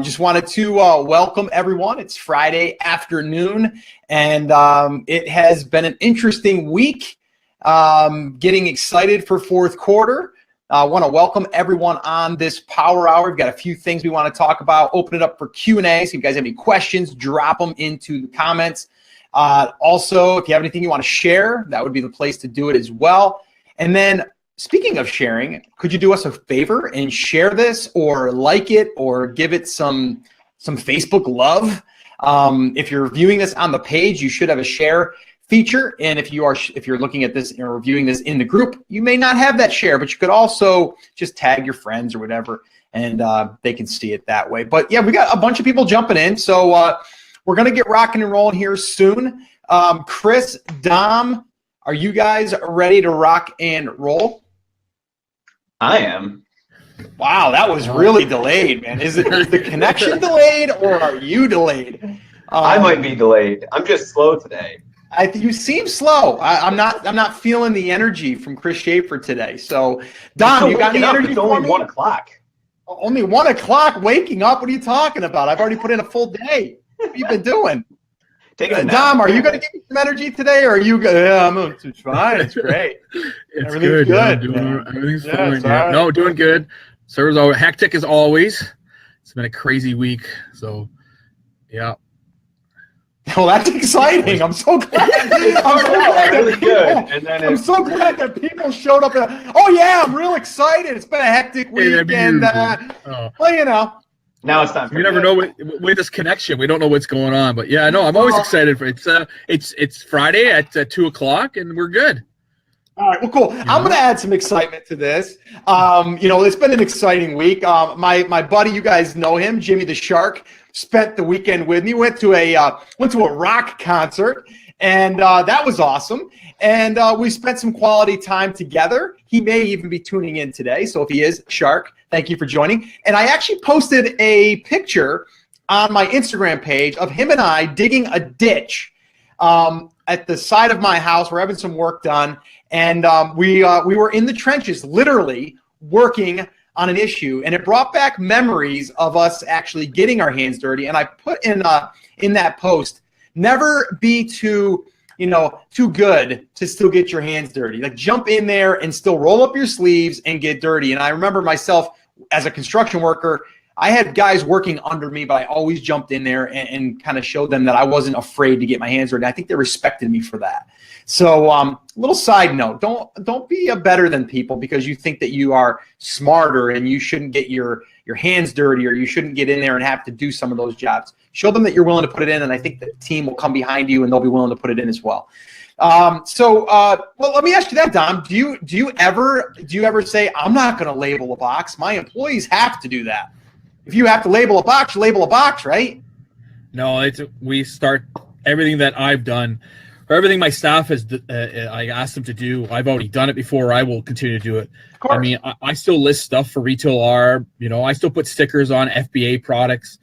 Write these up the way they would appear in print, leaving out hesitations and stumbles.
Just wanted to welcome everyone. It's Friday afternoon, and it has been an interesting week. Getting excited for fourth quarter. I want to welcome everyone on this Power Hour. We've got a few things we want to talk about. Open it up for Q&A. So if you guys have any questions, drop them into the comments. Also, if you have anything you want to share, that would be the place to do it as well. And then, speaking of sharing, could you do us a favor and share this, or like it, or give it some Facebook love? If you're viewing this on the page, you should have a share feature. And if you're looking at this or reviewing this in the group, you may not have that share, but you could also just tag your friends or whatever, and they can see it that way. But yeah, we got a bunch of people jumping in, so we're gonna get rocking and rolling here soon. Chris, Dom, are you guys ready to rock and roll? I am. Wow, that was really delayed, man. Is the connection delayed, or are you delayed? I might be delayed. I'm just slow today. You seem slow. I'm not feeling the energy from Chris Shaffer today. So, Dom, you got any energy? It's only 1 o'clock. Only 1 o'clock. Waking up? What are you talking about? I've already put in a full day. What have you been doing? Dom, are you going to give me some energy today, or are you good? Yeah, it's fine. It's great. Everything's good. Everything's fine. Yeah. No, doing good. Server's always hectic as always. It's been a crazy week. So, yeah. Well, that's exciting. I'm so glad. Really good. And then I'm so glad that people showed up. Oh yeah, I'm real excited. It's been a hectic week, and well, you know. Now it's time. We never know with this connection. We don't know what's going on, but yeah, no, I'm always excited for it. It's Friday at 2 o'clock, and we're good. All right, well, cool. I'm going to add some excitement to this. It's been an exciting week. My buddy, you guys know him, Jimmy the Shark, spent the weekend with me. Went to a rock concert, and that was awesome. And we spent some quality time together. He may even be tuning in today. So if he is, Shark, thank you for joining. And I actually posted a picture on my Instagram page of him and I digging a ditch at the side of my house. We're having some work done. And we were in the trenches, literally working on an issue. And it brought back memories of us actually getting our hands dirty. And I put in that post, never be too good to still get your hands dirty. Like, jump in there and still roll up your sleeves and get dirty. And I remember myself as a construction worker, I had guys working under me, but I always jumped in there and kind of showed them that I wasn't afraid to get my hands dirty. I think they respected me for that. So, little side note, don't be better than people because you think that you are smarter and you shouldn't get your hands dirty, or you shouldn't get in there and have to do some of those jobs. Show them that you're willing to put it in, and I think the team will come behind you and they'll be willing to put it in as well. Well, let me ask you that, Dom. Do you ever say, I'm not going to label a box? My employees have to do that. If you have to label a box, you label a box, right? No, we start everything that I've done, or everything my staff has. I asked them to do. I've already done it before. I will continue to do it. Of course. I mean, I still list stuff for Retail R. I still put stickers on FBA products.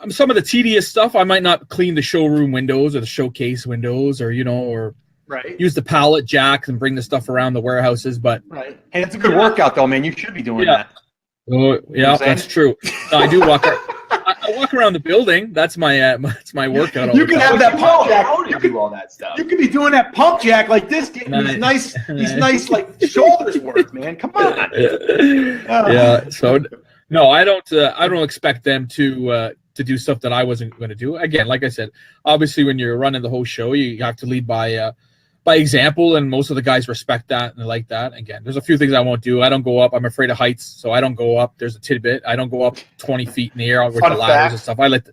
Some of the tedious stuff, I might not clean the showroom windows or the showcase windows, or right. Use the pallet jacks and bring the stuff around the warehouses. But right, hey, it's a good workout though, man. You should be doing that. Oh yeah, that's true. No, I do walk. I walk around the building. That's my workout. You can have that pump jack. You can do all that stuff. You can be doing that pump jack like this, getting these nice like shoulders work, man. Come on. Yeah. So no, I don't expect them to do stuff that I wasn't going to do. Again, like I said, obviously when you're running the whole show, you have to lead by example, and most of the guys respect that and they like that. Again, there's a few things I won't do. I don't go up. I'm afraid of heights, so I don't go up. There's a tidbit. I don't go up 20 feet in the air with the ladders and stuff. I let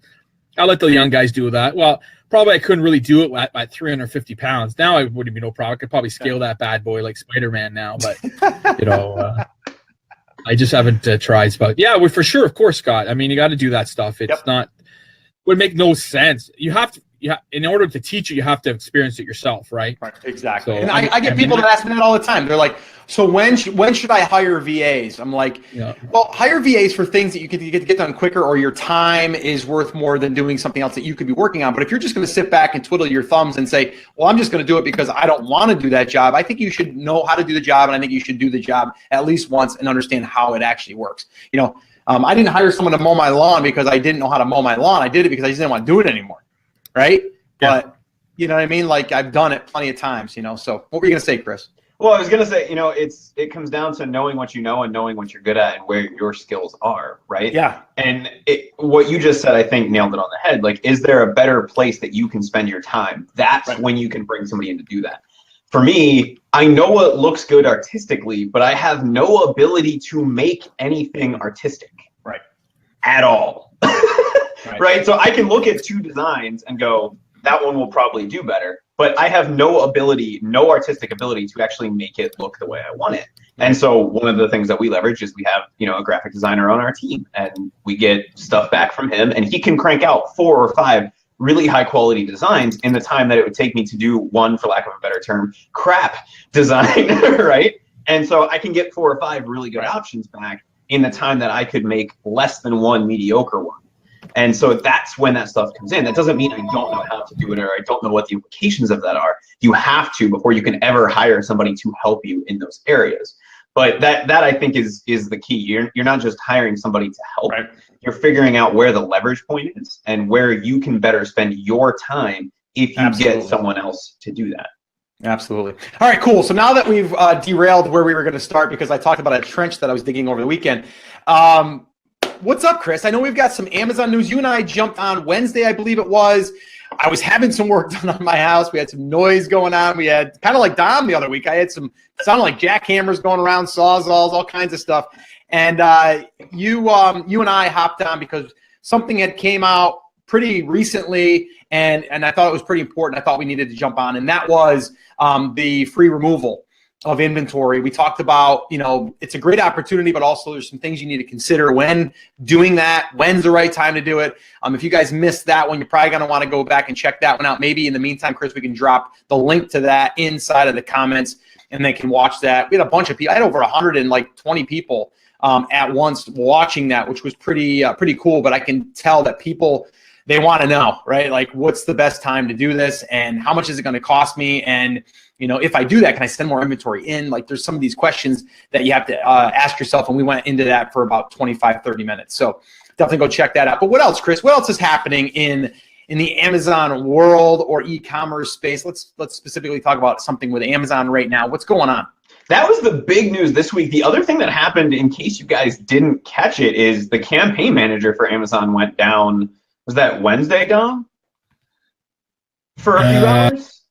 the young guys do that. Well, probably I couldn't really do it at 350 pounds. Now I wouldn't be no problem. I could probably scale that bad boy like Spider-Man now, but I just haven't tried. But yeah, for sure, of course, Scott. I mean, you got to do that stuff. It's not would make no sense. You have to. Yeah, in order to teach it, you have to experience it yourself, right? Right, exactly. So, and I get people that ask me that all the time. They're like, so when should I hire VAs? I'm like, well, hire VAs for things that you get done quicker, or your time is worth more than doing something else that you could be working on. But if you're just going to sit back and twiddle your thumbs and say, well, I'm just going to do it because I don't want to do that job, I think you should know how to do the job, and I think you should do the job at least once and understand how it actually works. I didn't hire someone to mow my lawn because I didn't know how to mow my lawn. I did it because I just didn't want to do it anymore, right? Yeah. But you know what I mean? Like I've done it plenty of times, you know. So what were you gonna say, Chris? Well, I was gonna say, it comes down to knowing what you know and knowing what you're good at and where your skills are, right? Yeah. And what you just said, I think, nailed it on the head. Like, is there a better place that you can spend your time? That's Right. when you can bring somebody in to do that. For me, I know what looks good artistically, but I have no ability to make anything artistic. Right. At all. Right. Right? So I can look at 2 designs and go, that one will probably do better. But I have no artistic ability to actually make it look the way I want it. And so one of the things that we leverage is we have, a graphic designer on our team, and we get stuff back from him, and he can crank out 4 or 5 really high quality designs in the time that it would take me to do one, for lack of a better term, crap design, right? And so I can get 4 or 5 really good options back in the time that I could make less than one mediocre one. And so that's when that stuff comes in. That doesn't mean I don't know how to do it or I don't know what the implications of that are. You have to before you can ever hire somebody to help you in those areas. But that I think is the key. You're not just hiring somebody to help. Right. You're figuring out where the leverage point is and where you can better spend your time if you Absolutely. get someone else to do that. Absolutely. All right, cool. So now that we've derailed where we were going to start because I talked about a trench that I was digging over the weekend. What's up, Chris? I know we've got some Amazon news. You and I jumped on Wednesday, I believe it was. I was having some work done on my house. We had some noise going on. We had kind of like Dom the other week. I had sounded like jackhammers going around, sawzalls, all kinds of stuff. And you and I hopped on because something had came out pretty recently, and I thought it was pretty important. I thought we needed to jump on, and that was the free removal of inventory. We talked about, it's a great opportunity, but also there's some things you need to consider when doing that. When's the right time to do it? If you guys missed that one, you're probably going to want to go back and check that one out. Maybe in the meantime, Chris, we can drop the link to that inside of the comments, and they can watch that. We had a bunch of people. I had over 120 people at once watching that, which was pretty cool. But I can tell that people, they want to know, right? Like, what's the best time to do this, and how much is it going to cost me? And if I do that, can I send more inventory in? Like, there's some of these questions that you have to ask yourself, and we went into that for about 25, 30 minutes. So definitely go check that out. But what else, Chris? What else is happening in the Amazon world or e-commerce space? Let's specifically talk about something with Amazon right now. What's going on? That was the big news this week. The other thing that happened, in case you guys didn't catch it, is the campaign manager for Amazon went down. Was that Wednesday, Dom? For a few hours?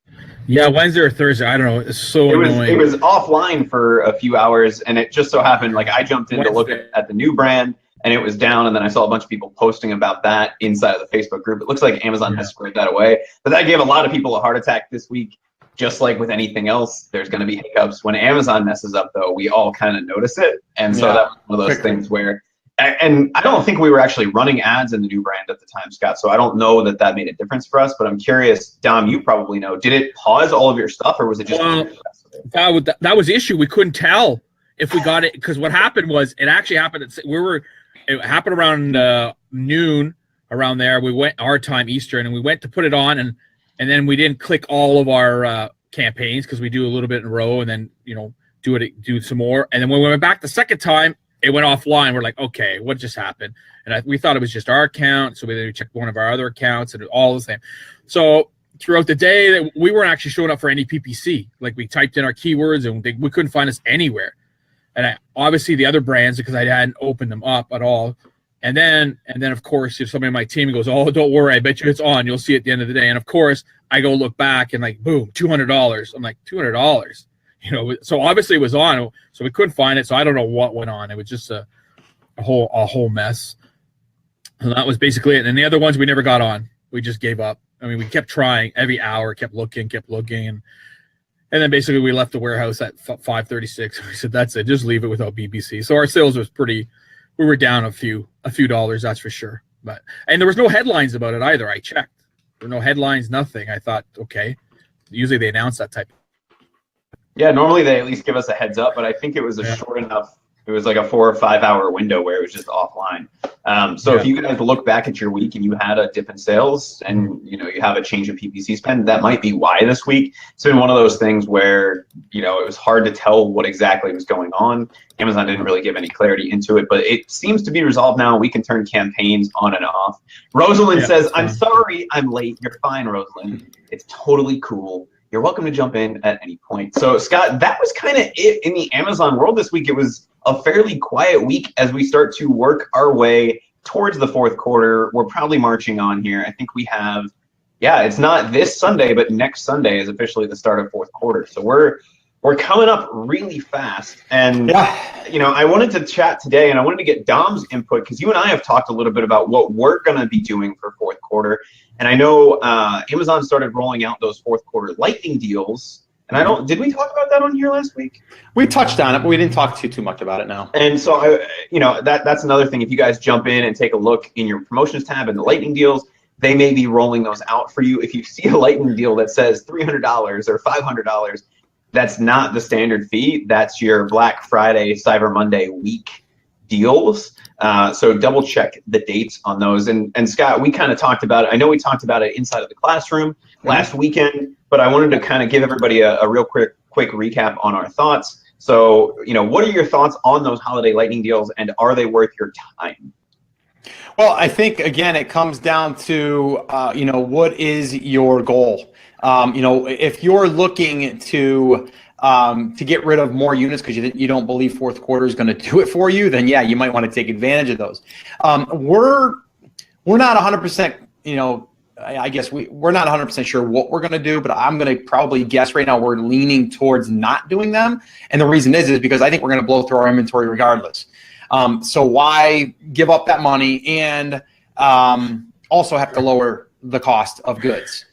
Yeah, Wednesday or Thursday. I don't know. It's so annoying. It was offline for a few hours, and it just so happened, like, I jumped in to look at the new brand, and it was down, and then I saw a bunch of people posting about that inside of the Facebook group. It looks like Amazon has squared that away. But that gave a lot of people a heart attack this week. Just like with anything else, there's going to be hiccups. When Amazon messes up, though, we all kind of notice it. And so that was one of those things where, and I don't think we were actually running ads in the new brand at the time, Scott. So I don't know that made a difference for us. But I'm curious, Dom, you probably know. Did it pause all of your stuff, or was it just? That was the issue. We couldn't tell if we got it, because what happened was it actually happened. It happened around noon, around there. We went our time Eastern, and we went to put it on, and then we didn't click all of our campaigns because we do a little bit in a row, and then do some more, and then when we went back the second time, it went offline. We're like, okay, what just happened? And we thought it was just our account, so we checked one of our other accounts, and it all the same. So throughout the day, we weren't actually showing up for any PPC. Like, we typed in our keywords, and we couldn't find us anywhere. And obviously the other brands, because I hadn't opened them up at all. And then of course, if somebody on my team goes, oh, don't worry, I bet you it's on. You'll see it at the end of the day. And of course, I go look back and, like, boom, $200. I'm like, $200. So obviously it was on. So we couldn't find it. So I don't know what went on. It was just a whole mess. And that was basically it. And the other ones we never got on. We just gave up. I mean, we kept trying every hour, kept looking. And then basically we left the warehouse at 5:36. We said, that's it. Just leave it without BBC. So our sales was we were down a few dollars, that's for sure. And there was no headlines about it either. I checked. There were no headlines, nothing. I thought, okay. Usually they announce that type. Yeah, normally they at least give us a heads up, but I think it was a short enough It was like a 4 or 5 hour window where it was just offline. So if you guys look back at your week and you had a dip in sales and you have a change of PPC spend, that might be why this week. It's been one of those things where it was hard to tell what exactly was going on. Amazon didn't really give any clarity into it, but it seems to be resolved now. We can turn campaigns on and off. Rosalind says, "I'm sorry I'm late." You're fine, Rosalind. It's totally cool. You're welcome to jump in at any point. So Scott, that was kind of it in the Amazon world this week. It was a fairly quiet week as we start to work our way towards the fourth quarter. We're probably marching on here. I think we have, it's not this Sunday, but next Sunday is officially the start of fourth quarter. So we're coming up really fast. And, I wanted to chat today and I wanted to get Dom's input because you and I have talked a little bit about what we're going to be doing for fourth quarter. And I know Amazon started rolling out those fourth quarter lightning deals. And did we talk about that on here last week? We touched on it, but we didn't talk too much about it now. And so, that's another thing. If you guys jump in and take a look in your promotions tab and the lightning deals, they may be rolling those out for you. If you see a lightning deal that says $300 or $500, that's not the standard fee. That's your Black Friday, Cyber Monday week deals. So double check the dates on those. And Scott, we kind of talked about it. I know we talked about it inside of the classroom last weekend, but I wanted to kind of give everybody a real quick recap on our thoughts. So, what are your thoughts on those holiday lightning deals, and are they worth your time? Well, I think, again, it comes down to, what is your goal? If you're looking to get rid of more units because you don't believe fourth quarter is going to do it for you, then you might want to take advantage of those. We're not 100%, I guess we're not 100% sure what we're going to do, but I'm going to probably guess right now we're leaning towards not doing them. And the reason is because I think we're going to blow through our inventory regardless. So why give up that money and also have to lower the cost of goods?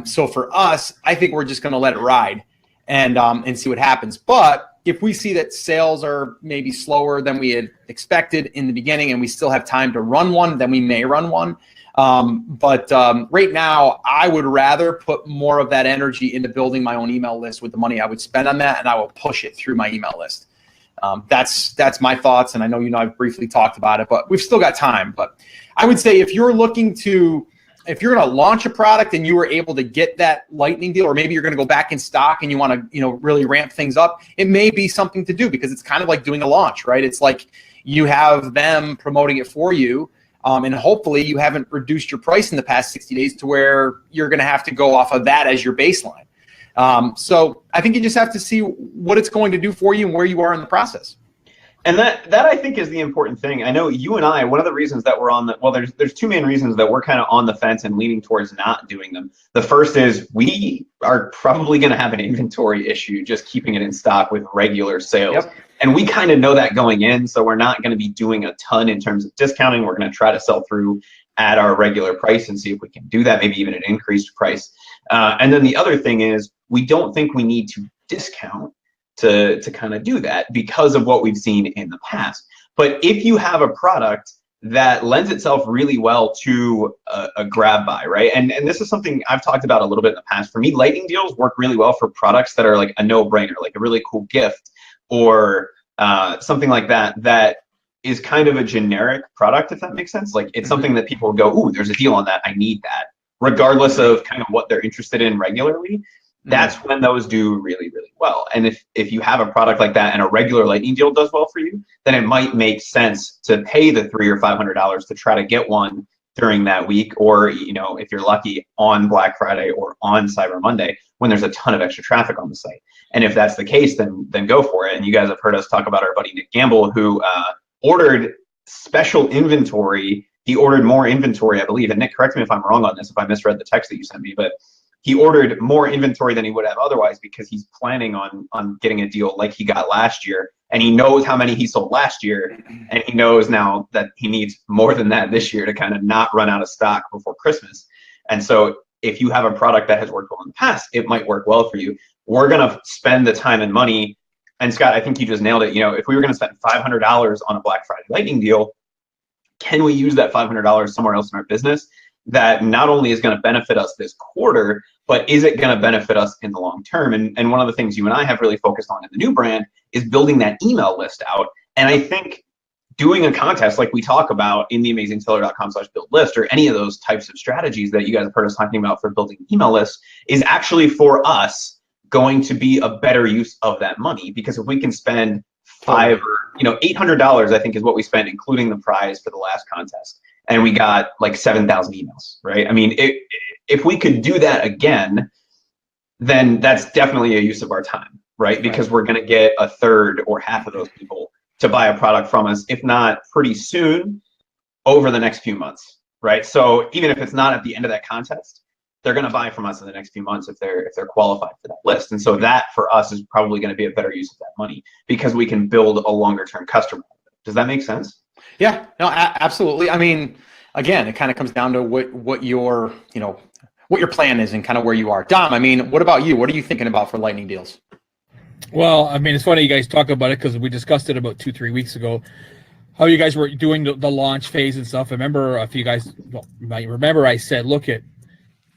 So for us, I think we're just going to let it ride and see what happens. But if we see that sales are maybe slower than we had expected in the beginning and we still have time to run one, then we may run one. But right now, I would rather put more of that energy into building my own email list with the money I would spend on that, and I will push it through my email list. That's my thoughts, and I know I've briefly talked about it, but we've still got time. But I would say if you're going to launch a product and you were able to get that lightning deal, or maybe you're going to go back in stock and you want to really ramp things up, it may be something to do because it's kind of like doing a launch, right? It's like you have them promoting it for you, and hopefully you haven't reduced your price in the past 60 days to where you're going to have to go off of that as your baseline. So I think you just have to see what it's going to do for you and where you are in the process. And that I think is the important thing. I know you and I, one of the reasons that we're there's two main reasons that we're kind of on the fence and leaning towards not doing them. The first is we are probably going to have an inventory issue just keeping it in stock with regular sales. Yep. And we kind of know that going in, so we're not going to be doing a ton in terms of discounting. We're going to try to sell through at our regular price and see if we can do that, maybe even an increased price. And then the other thing is we don't think we need to discount to kind of do that because of what we've seen in the past. But if you have a product that lends itself really well to a grab buy, right? And this is something I've talked about a little bit in the past. For me, lightning deals work really well for products that are like a no-brainer, like a really cool gift or something like that is kind of a generic product, if that makes sense. Like it's something that people go, ooh, there's a deal on that, I need that. Regardless of kind of what they're interested in regularly, that's when those do really, really well. And if you have a product like that and a regular lightning deal does well for you, then it might make sense to pay the $300 or $500 to try to get one during that week, or if you're lucky, on Black Friday or on Cyber Monday when there's a ton of extra traffic on the site. And if that's the case, then go for it. And you guys have heard us talk about our buddy Nick Gamble, who ordered special inventory. He ordered more inventory, I believe. And Nick, correct me if I'm wrong on this, if I misread the text that you sent me, but he ordered more inventory than he would have otherwise because he's planning on getting a deal like he got last year. And he knows how many he sold last year. And he knows now that he needs more than that this year to kind of not run out of stock before Christmas. And so if you have a product that has worked well in the past, it might work well for you. We're going to spend the time and money. And Scott, I think you just nailed it. If we were going to spend $500 on a Black Friday lightning deal, can we use that $500 somewhere else in our business that not only is going to benefit us this quarter, but is it going to benefit us in the long term? And one of the things you and I have really focused on in the new brand is building that email list out And I think doing a contest like we talk about in theamazingseller.com/build list, or any of those types of strategies that you guys have heard us talking about for building email lists, is actually for us going to be a better use of that money. Because if we can spend $800, I think is what we spent, including the prize for the last contest, and we got like 7,000 emails, right? I mean, if we could do that again, then that's definitely a use of our time, right? Because we're going to get a third or half of those people to buy a product from us, if not pretty soon, over the next few months, right? So even if it's not at the end of that contest, they're going to buy from us in the next few months if they're qualified for that list. And so that for us is probably going to be a better use of that money, because we can build a longer term customer. Does that make sense? Yeah, no, absolutely. I mean, again, it kind of comes down to what your plan is and kind of where you are. Dom, I mean, what about you? What are you thinking about for lightning deals? Well, I mean, it's funny you guys talk about it, because we discussed it about 2-3 weeks ago, how you guys were doing the launch phase and stuff. I remember if you guys might remember, I said, look at,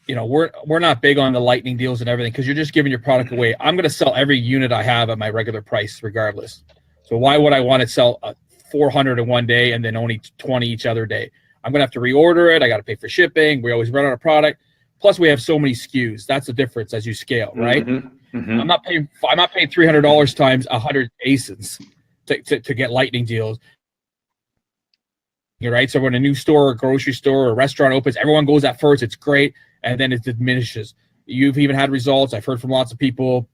we're not big on the lightning deals and everything, because you're just giving your product away. I'm going to sell every unit I have at my regular price regardless. So why would I want to sell 400 in one day and then only 20 each other day? I'm going to have to reorder it. I got to pay for shipping. We always run out of product. Plus we have so many SKUs. That's the difference as you scale, right? Mm-hmm. Mm-hmm. I'm not paying $300 times 100 ASINs to get lightning deals. You're right. So when a new store, or grocery store, or restaurant opens, everyone goes at first. It's great, and then it diminishes. You've even had results. I've heard from lots of people.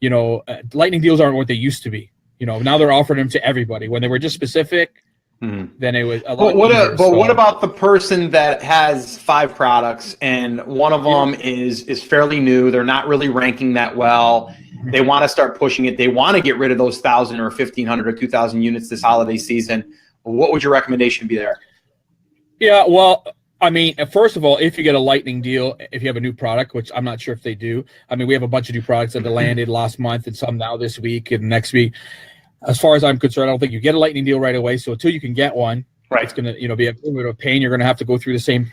Lightning deals aren't what they used to be. Now they're offering them to everybody. When they were just specific, then it was a lot easier. But what about the person that has 5 products and one of them is fairly new? They're not really ranking that well. They want to start pushing it. They want to get rid of those 1,000 or 1,500 or 2,000 units this holiday season. What would your recommendation be there? Yeah, well, I mean, first of all, if you get a lightning deal, if you have a new product, which I'm not sure if they do. I mean, we have a bunch of new products that have landed last month and some now this week and next week. As far as I'm concerned, I don't think you get a lightning deal right away. So until you can get one, it's going to be a little bit of a pain. You're going to have to go through the same,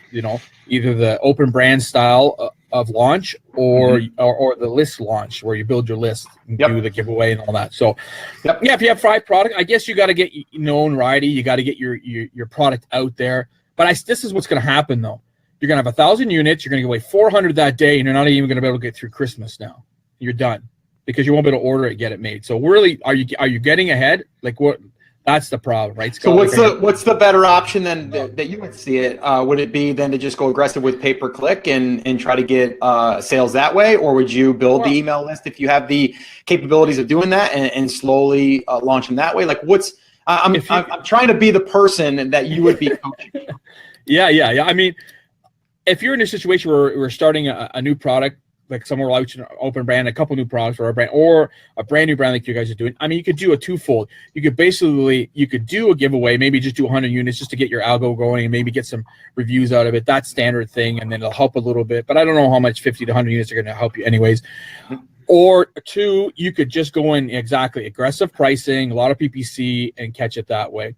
either the open brand style of launch or the list launch, where you build your list and do the giveaway and all that. So yeah, if you have 5 products, I guess you got to get notoriety. You got to get your product out there. But this is what's going to happen though. You're going to have 1,000 units. You're going to give away 400 that day, and you're not even going to be able to get through Christmas now. You're done, because you won't be able to order it and get it made. So really, are you getting ahead? Like what? That's the problem, right? So what's the better option then that you would see it? Would it be then to just go aggressive with pay-per-click and try to get sales that way, or would you build the email list if you have the capabilities of doing that and slowly launch them that way? Like I'm trying to be the person that you would be coaching. Yeah. I mean, if you're in a situation where we're starting a new product, like somewhere like an open brand, a couple new products for our brand, or a brand new brand like you guys are doing, I mean, you could do a twofold. You could do a giveaway, maybe just do 100 units just to get your algo going and maybe get some reviews out of it. That's standard thing, and then it'll help a little bit. But I don't know how much 50 to 100 units are going to help you anyways. Or 2, you could just go in exactly aggressive pricing, a lot of PPC, and catch it that way.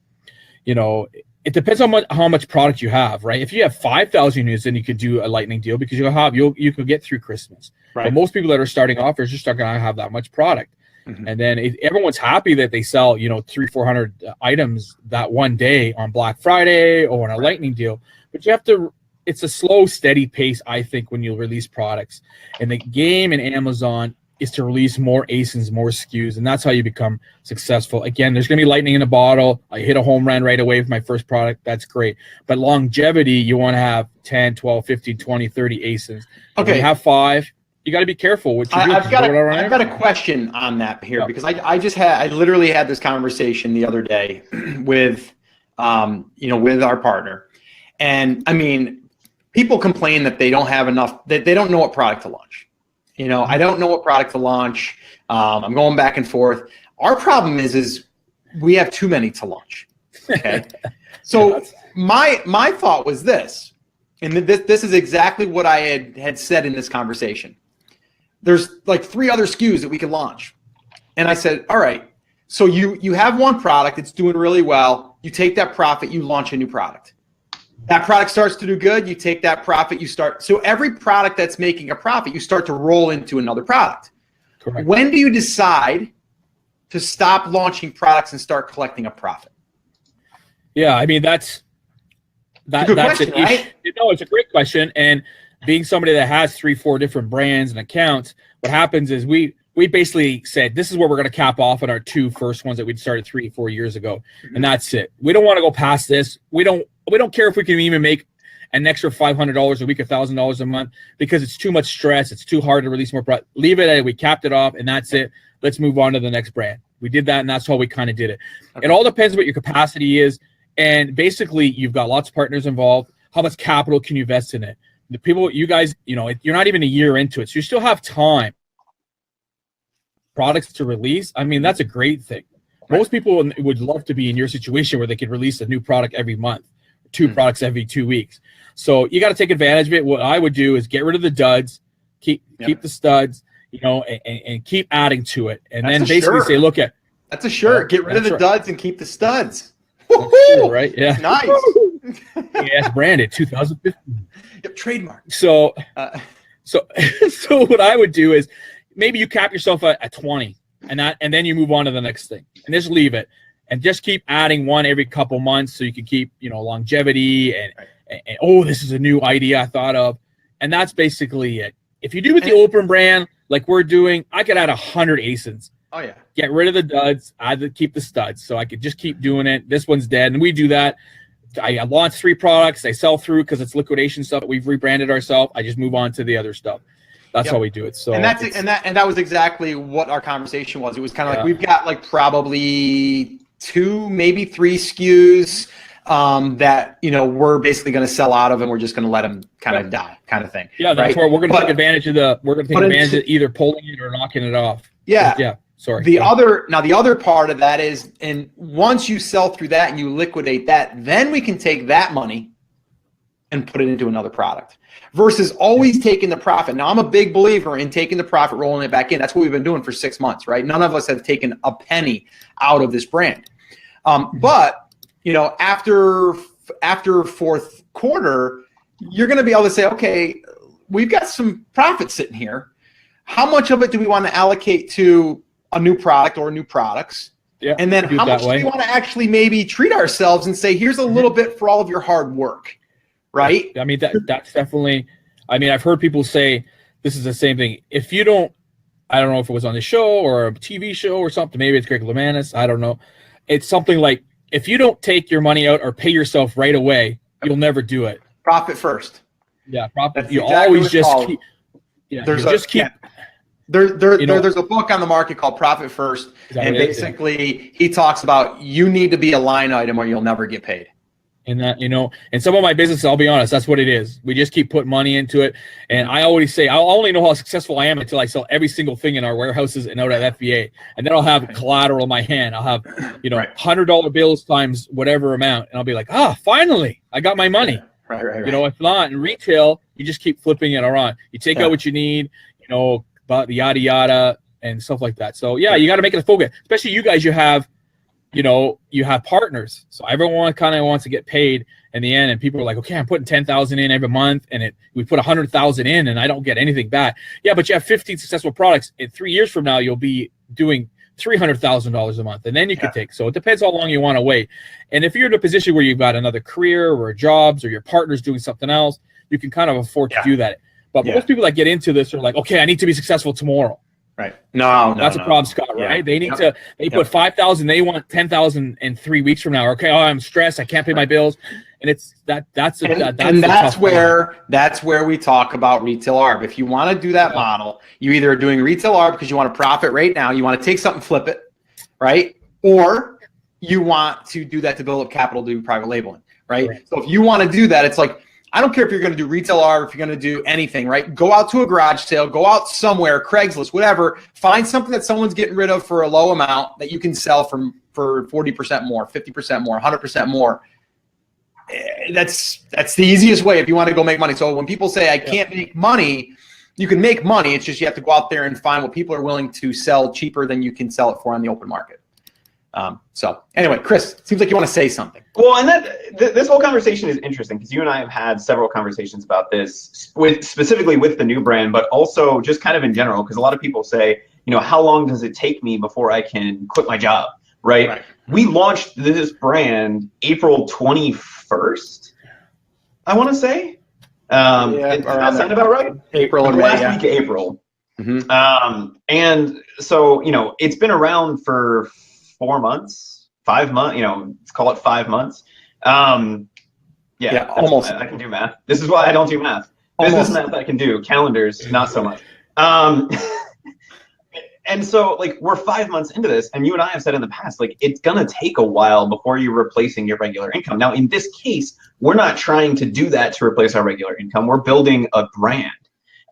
It depends on how much product you have, right? If you have 5,000 units, then you could do a lightning deal, because you could get through Christmas. Right. But most people that are starting off are just not going to have that much product. And then everyone's happy that they sell 300-400 items that one day on Black Friday or on a lightning deal. But you have to. It's a slow, steady pace, I think, when you release products. And the game in Amazon is to release more ASINs, more SKUs, and that's how you become successful. Again, there's going to be lightning in a bottle. I hit a home run right away with my first product. That's great. But longevity, you want to have 10, 12, 15, 20, 30 ASINs. Okay. When you have 5, you got to be careful what you do. I've got a question on that here, because I literally had this conversation the other day with our partner. And I mean, people complain that they don't have enough, that they don't know what product to launch. I don't know what product to launch. I'm going back and forth. Our problem is we have too many to launch. Okay. So my thought was this, and this is exactly what I had said in this conversation. There's like 3 other SKUs that we could launch. And I said, all right, so you have one product, it's doing really well. You take that profit, you launch a new product. That product starts to do good, you take that profit, so every product that's making a profit, you start to roll into another product. Correct. When do you decide to stop launching products and start collecting a profit? Yeah, I mean that's a good that's question, an issue. right? No, it's a great question. And being somebody that has 3-4 different brands and accounts, what happens is we basically said this is where we're going to cap off on our 2 first ones that we'd started 3-4 years ago, and that's it. We don't want to go past this. We don't care if we can even make an extra $500 a week, $1,000 a month, because it's too much stress. It's too hard to release more product. Leave it at we capped it off, and that's it. Let's move on to the next brand. We did that, and that's how we kind of did it. Okay. It all depends what your capacity is, and basically you've got lots of partners involved. How much capital can you invest in it? The people, you guys, you're not even a year into it, so you still have time. Products to release, I mean, that's a great thing. Right. Most people would love to be in your situation where they could release a new product every month, 2 products every 2 weeks. So you got to take advantage of it. What I would do is get rid of the duds, keep the studs, and keep adding to it, and then basically say, look at that's a shirt. Get rid of the duds and keep the studs. True, right? Yeah, nice. Yes, branded 2015. Yep, trademark. So what I would do is maybe you cap yourself at 20, and then you move on to the next thing, and just leave it, and just keep adding one every couple months so you can keep longevity and this is a new idea I thought of, and that's basically it. If you do with the open brand like we're doing, I could add 100 ASINs. Oh yeah. Get rid of the duds, keep the studs, so I could just keep doing it. This one's dead, and we do that. I launch 3 products, I sell through because it's liquidation stuff. We've rebranded ourselves. I just move on to the other stuff. That's how we do it. So that was exactly what our conversation was. It was kind of like we've got like probably 2, maybe 3 SKUs that we're basically going to sell out of, and we're just going to let them kind of die, kind of thing. Yeah, that's where we're going to take advantage of either pulling it or knocking it off. Yeah. Yeah. Sorry. The other part of that is, and once you sell through that and you liquidate that, then we can take that money and put it into another product versus always taking the profit. Now, I'm a big believer in taking the profit, rolling it back in. That's what we've been doing for 6 months, right? None of us have taken a penny out of this brand. But after 4th quarter, you're going to be able to say, okay, we've got some profit sitting here. How much of it do we want to allocate to a new product or new products? Yeah, and then how much do we want to actually maybe treat ourselves and say, here's a little bit for all of your hard work, right? I mean, that's definitely, I mean, I've heard people say this is the same thing. If you don't, I don't know if it was on the show or a TV show or something, maybe it's Greg Lemanis, I don't know. It's something like, if you don't take your money out or pay yourself right away, you'll never do it. Profit first. Yeah, profit. That's you exactly always just keep. Yeah, there's a book on the market called Profit First, and basically he talks about you need to be a line item or you'll never get paid. And that, and some of my business, I'll be honest, that's what it is. We just keep putting money into it. And I always say, I'll only know how successful I am until I sell every single thing in our warehouses and out at FBA. And then I'll have collateral in my hand. I'll have, $100 bills times whatever amount. And I'll be like, finally, I got my money. Right. If not, in retail, you just keep flipping it around. You take out what you need, about the yada yada and stuff like that. So yeah, you got to make it a focus. Especially you guys, you have partners. So everyone kind of wants to get paid in the end. And people are like, okay, I'm putting 10,000 in every month, and we put 100,000 in, and I don't get anything back. Yeah, but you have 15 successful products. In 3 years from now, you'll be doing $300,000 a month, and then you can take. So it depends how long you want to wait. And if you're in a position where you've got another career or jobs or your partner's doing something else, you can kind of afford to do that. But most people that get into this are like, okay, I need to be successful tomorrow. Right. No, that's a problem, Scott, right? They need to, they put 5,000, they want 10,000 in 3 weeks from now. Okay, I'm stressed, I can't pay my bills. And it's that's where we talk about retail ARB. If you want to do that model, you either are doing retail ARB because you want to profit right now, you want to take something, flip it, right? Or you want to do that to build up capital to do private labeling, right? So if you want to do that, it's like, I don't care if you're going to do retail ARB, if you're going to do anything, right? Go out to a garage sale, go out somewhere, Craigslist, whatever. Find something that someone's getting rid of for a low amount that you can sell for 40% more, 50% more, 100% more. That's the easiest way if you want to go make money. So when people say I can't make money, you can make money. It's just you have to go out there and find what people are willing to sell cheaper than you can sell it for on the open market. So anyway, Chris, it seems like you want to say something. Well, and this whole conversation is interesting because you and I have had several conversations about this specifically with the new brand, but also just kind of in general, because a lot of people say, how long does it take me before I can quit my job, right? We launched this brand April 21st, I want to say. Does that sound about right? April or May, last week of April. And so, it's been around for 4 months, 5 months, let's call it 5 months. Almost. I can do math. This is why I don't do math. Business math I can do. Calendars, not so much. And so, like, we're 5 months into this, and you and I have said in the past, like, it's going to take a while before you're replacing your regular income. Now, in this case, we're not trying to do that to replace our regular income. We're building a brand,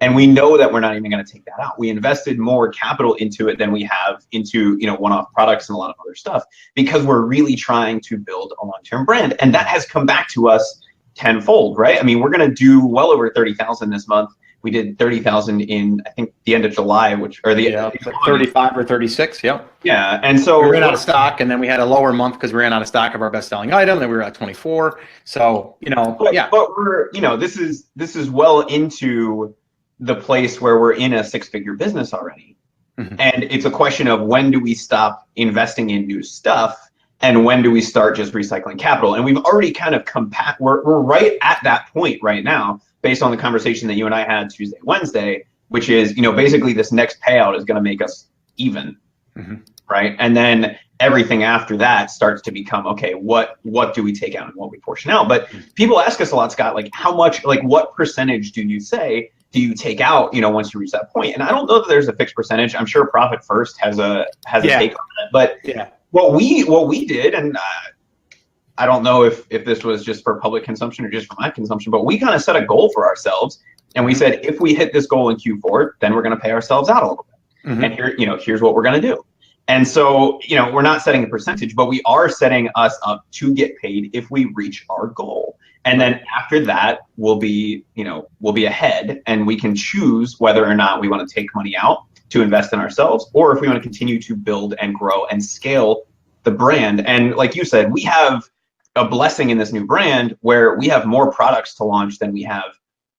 and we know that we're not even going to take that out. We invested more capital into it than we have into, one-off products and a lot of other stuff, because we're really trying to build a long-term brand. And that has come back to us tenfold, right? I mean, we're going to do well over 30,000 this month. We did 30,000 in, I think, the end of July, 35 or 36. Yep. Yeah. And so we ran out of stock, and then we had a lower month because we ran out of stock of our best selling item. Then we were at 24. So, but we're, this is well into the place where we're in a 6-figure business already. And it's a question of, when do we stop investing in new stuff, and when do we start just recycling capital? And we've already kind of we're right at that point right now, based on the conversation that you and I had Tuesday, Wednesday, which is, basically this next payout is going to make us even, right? And then everything after that starts to become, okay, what do we take out and what we portion out? But people ask us a lot, Scott, like, how much, like, what percentage do you take out, once you reach that point? And I don't know that there's a fixed percentage. I'm sure Profit First has a take on it, but what we did, and I don't know if this was just for public consumption or just for my consumption, but we kind of set a goal for ourselves, and we said, if we hit this goal in Q4, then we're going to pay ourselves out a little bit. And here's what we're going to do. And so, we're not setting a percentage, but we are setting us up to get paid if we reach our goal. And then after that, we'll be ahead, and we can choose whether or not we want to take money out to invest in ourselves, or if we want to continue to build and grow and scale the brand. And like you said, we have a blessing in this new brand where we have more products to launch than we have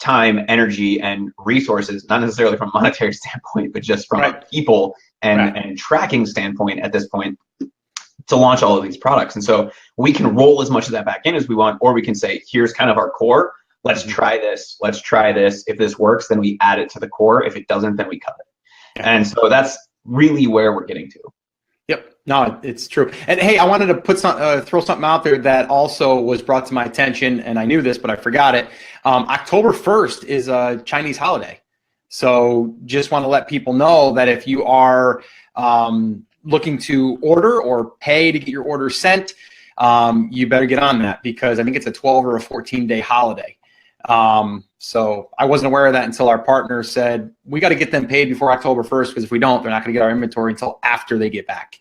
time, energy, and resources, not necessarily from a monetary standpoint, but just from a people and tracking standpoint at this point, to launch all of these products. And so we can roll as much of that back in as we want, or we can say, here's kind of our core. Let's try this. Let's try this. If this works, then we add it to the core. If it doesn't, then we cut it. And so that's really where we're getting to. Yep. No, it's true. And hey, I wanted to put throw something out there that also was brought to my attention, and I knew this, but I forgot it. October 1st is a Chinese holiday. So just want to let people know that if you are looking to order or pay to get your order sent, you better get on that, because I think it's a 12 or a 14-day holiday. So I wasn't aware of that until our partner said, we got to get them paid before October 1st, because if we don't, they're not going to get our inventory until after they get back.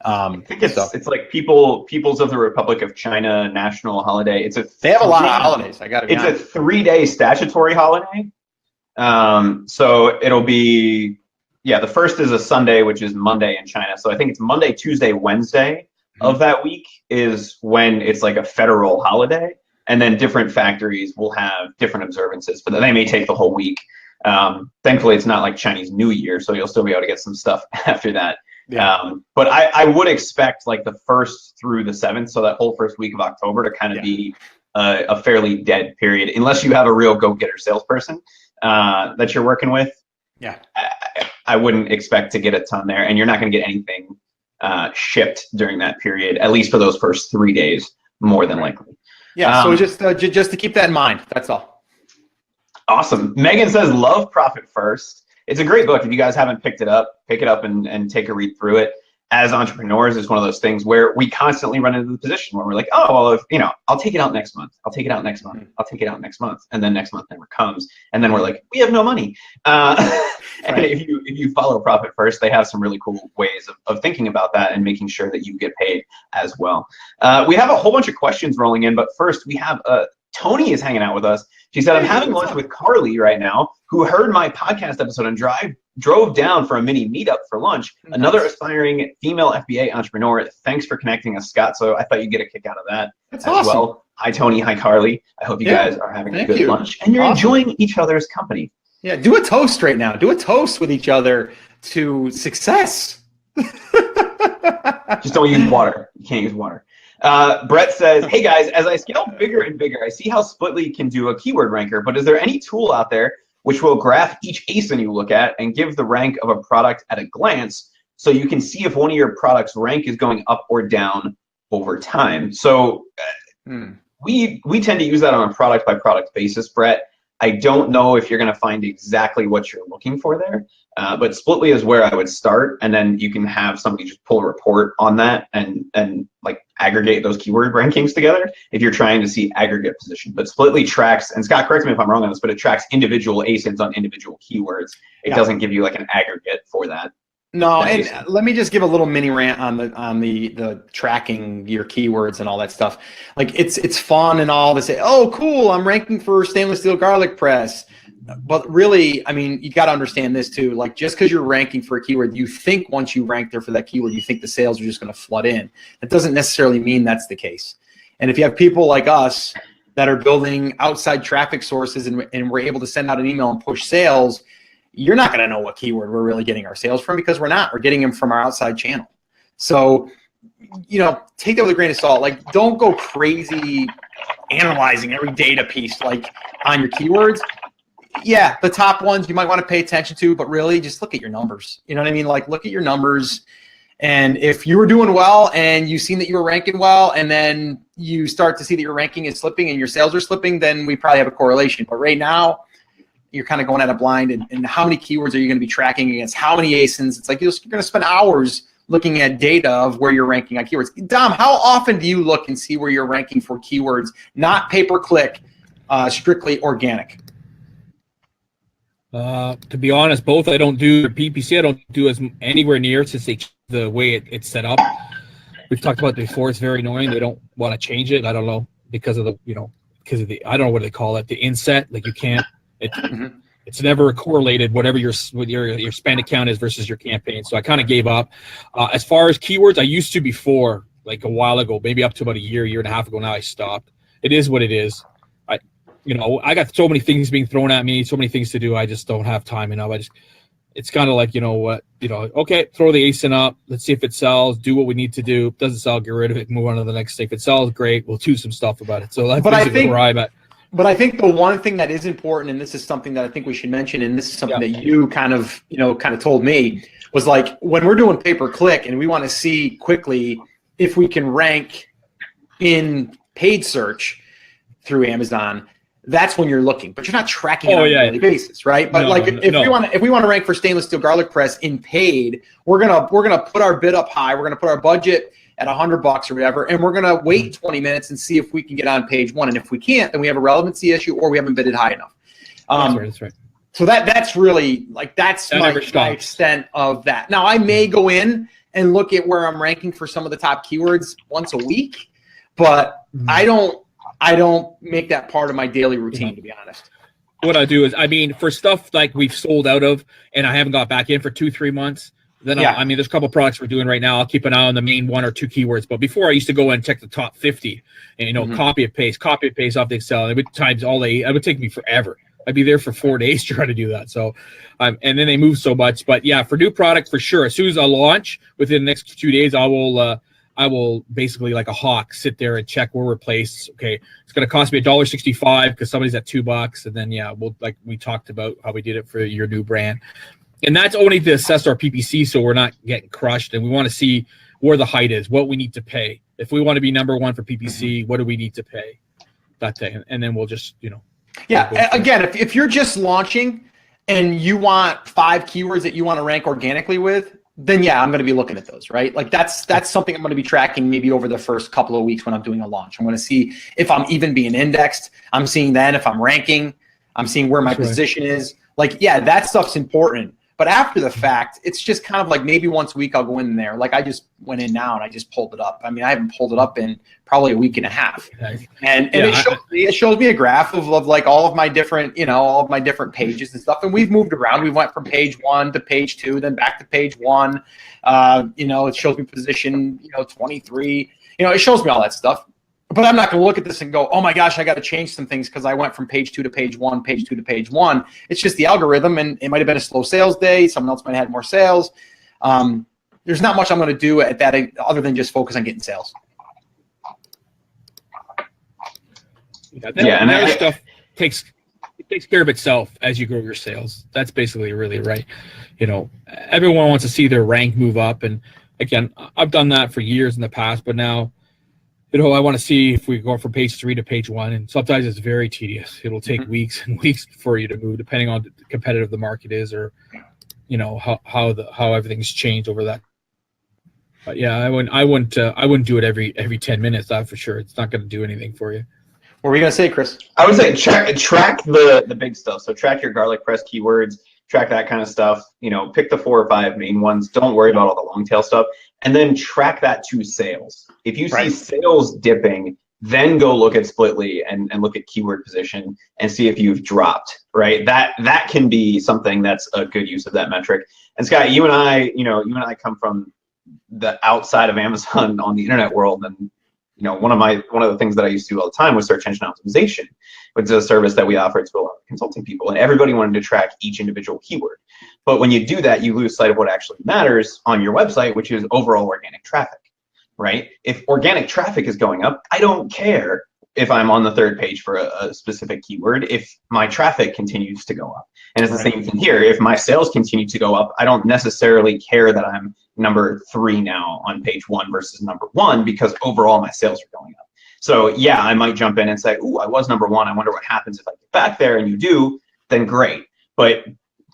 I think it's like Peoples of the Republic of China national holiday. They have a lot of holidays. I got to be honest. It's a 3-day statutory holiday. So it'll be, the first is a Sunday, which is Monday in China. So I think it's Monday, Tuesday, Wednesday of that week is when it's like a federal holiday. And then different factories will have different observances, but they may take the whole week. Thankfully, it's not like Chinese New Year, so you'll still be able to get some stuff after that. But I would expect like the 1st through the 7th, so that whole first week of October, to kind of be a fairly dead period, unless you have a real go-getter salesperson that you're working with. I wouldn't expect to get a ton there, and you're not going to get anything shipped during that period, at least for those first 3 days, more than likely. So just to keep that in mind, that's all. Awesome. Megan says, love Profit First. It's a great book. If you guys haven't picked it up, pick it up and take a read through it. As entrepreneurs, it's one of those things where we constantly run into the position where we're like, oh, well, I'll take it out next month. I'll take it out next month. I'll take it out next month. And then next month never comes. And then we're like, we have no money. And if you follow Profit First, they have some really cool ways of thinking about that and making sure that you get paid as well. We have a whole bunch of questions rolling in, but first we have Tony is hanging out with us. She said, I'm having lunch with Carly right now, who heard my podcast episode and drove down for a mini meetup for lunch. Another aspiring female FBA entrepreneur. Thanks for connecting us, Scott. So I thought you'd get a kick out of that as well. Hi, Tony. Hi, Carly. I hope you guys are having a good lunch and you're enjoying each other's company. Yeah, do a toast right now. Do a toast with each other to success. Just don't use water. You can't use water. Brett says, hey guys, as I scale bigger and bigger, I see how Splitly can do a keyword ranker, but is there any tool out there which will graph each ASIN you look at and give the rank of a product at a glance so you can see if one of your products' rank is going up or down over time? So we tend to use that on a product by product basis, Brett. I don't know if you're going to find exactly what you're looking for there, but Splitly is where I would start, and then you can have somebody just pull a report on that and like aggregate those keyword rankings together if you're trying to see aggregate position. But Splitly tracks, and Scott, correct me if I'm wrong on this, but it tracks individual ASINs on individual keywords. It doesn't give you like an aggregate for that. No, and let me just give a little mini rant on the tracking your keywords and all that stuff. Like it's fun and all to say, oh, cool, I'm ranking for stainless steel garlic press. But really, I mean, you got to understand this too. Like just because you're ranking for a keyword, you think once you rank there for that keyword, you think the sales are just going to flood in. That doesn't necessarily mean that's the case. And if you have people like us that are building outside traffic sources and we're able to send out an email and push sales, you're not going to know what keyword we're really getting our sales from because we're not. We're getting them from our outside channel. So, you know, take that with a grain of salt. Like, don't go crazy analyzing every data piece like on your keywords. Yeah, the top ones you might want to pay attention to, but really just look at your numbers. You know what I mean? Like, look at your numbers. And if you were doing well and you've seen that you were ranking well, and then you start to see that your ranking is slipping and your sales are slipping, then we probably have a correlation. But right now, you're kind of going at a blind, and how many keywords are you going to be tracking against how many ASINs? It's like you're going to spend hours looking at data of where you're ranking on keywords. Dom, how often do you look and see where you're ranking for keywords, not pay-per-click, strictly organic? To be honest, both. I don't do PPC. I don't do as anywhere near since the way it's set up. We've talked about it before. It's very annoying. They don't want to change it. I don't know because of the I don't know what they call it, the inset. Like you can't. It's never correlated whatever your spend account is versus your campaign. So I kind of gave up. As far as keywords, I used to before, like a while ago, maybe up to about a year and a half ago. Now I stopped. It is what it is. I got so many things being thrown at me, so many things to do. I just don't have time enough. It's kind of like, okay, throw the ASIN up. Let's see if it sells. Do what we need to do. If it doesn't sell, get rid of it. Move on to the next thing. If it sells, great. We'll do some stuff about it. So that's basically where I'm at. But I think the one thing that is important, and this is something that I think we should mention, and this is something that you kind of told me, was like when we're doing pay-per-click and we want to see quickly if we can rank in paid search through Amazon, that's when you're looking. But you're not tracking it on a daily basis, right? But if we want to rank for stainless steel garlic press in paid, we're gonna put our bid up high. We're gonna put our budget at $100 or whatever, and we're going to wait 20 minutes and see if we can get on page one. And if we can't, then we have a relevancy issue or we haven't bidded high enough. That's right. So that's really that's my extent of that. Now I may go in and look at where I'm ranking for some of the top keywords once a week, but I don't make that part of my daily routine, to be honest. What I do is, for stuff like we've sold out of and I haven't got back in for 2-3 months, then there's a couple of products we're doing right now. I'll keep an eye on the main 1 or 2 keywords. But before I used to go and check the top 50 and, copy and paste off the Excel. It would times all day. It would take me forever. I'd be there for 4 days trying to do that. So, and then they move so much. But yeah, for new product, for sure. As soon as I launch, within the next 2 days, I will basically like a hawk sit there and check where we're placed. Okay, it's going to cost me $1.65 because somebody's at $2. And then we'll, like we talked about how we did it for your new brand. And that's only to assess our PPC so we're not getting crushed. And we want to see where the height is, what we need to pay. If we want to be number 1 for PPC, what do we need to pay? That thing. And then we'll just, Yeah. Again, if you're just launching and you want 5 keywords that you want to rank organically with, then I'm going to be looking at those, right? Like that's something I'm going to be tracking maybe over the first couple of weeks when I'm doing a launch. I'm going to see if I'm even being indexed. I'm seeing then if I'm ranking. I'm seeing where my position is. Like, that stuff's important. But after the fact, it's just kind of like maybe once a week I'll go in there. Like I just went in now and I just pulled it up. I haven't pulled it up in probably a week and a half. And it shows me a graph of like all of my different, pages and stuff. And we've moved around. We went from page 1 to page 2, then back to page 1. It shows me position, 23. It shows me all that stuff. but I'm not going to look at this and go, oh my gosh, I got to change some things because I went from page 2 to page 1, page 2 to page 1. It's just the algorithm, and it might have been a slow sales day. Someone else might have had more sales. There's not much I'm going to do at that other than just focus on getting sales. And other stuff takes care of itself as you grow your sales. That's basically really right. Everyone wants to see their rank move up, and again, I've done that for years in the past, but now, I want to see if we go from page 3 to page 1, and sometimes it's very tedious. It'll take weeks and weeks for you to move, depending on the competitive the market is, or how everything's changed over that. But yeah, I wouldn't do it every 10 minutes. That for sure. It's not going to do anything for you. What were you going to say, Chris? I would say track the big stuff. So track your garlic press keywords, track that kind of stuff. Pick the 4 or 5 main ones. Don't worry about all the long tail stuff. And then track that to sales. If you see sales dipping, then go look at Splitly and look at keyword position and see if you've dropped, right? That can be something that's a good use of that metric. And Scott, you and I come from the outside of Amazon on the internet world, and one of the things that I used to do all the time was search engine optimization, which is a service that we offer to a lot of consulting people, and everybody wanted to track each individual keyword. But when you do that, you lose sight of what actually matters on your website, which is overall organic traffic, right? If organic traffic is going up, I don't care if I'm on the 3rd page for a specific keyword, if my traffic continues to go up. And it's the same thing here. If my sales continue to go up, I don't necessarily care that I'm number 3 now on page 1 versus number 1, because overall my sales are going up. So yeah, I might jump in and say, ooh, I was number 1. I wonder what happens if I get back there, and you do, then great. But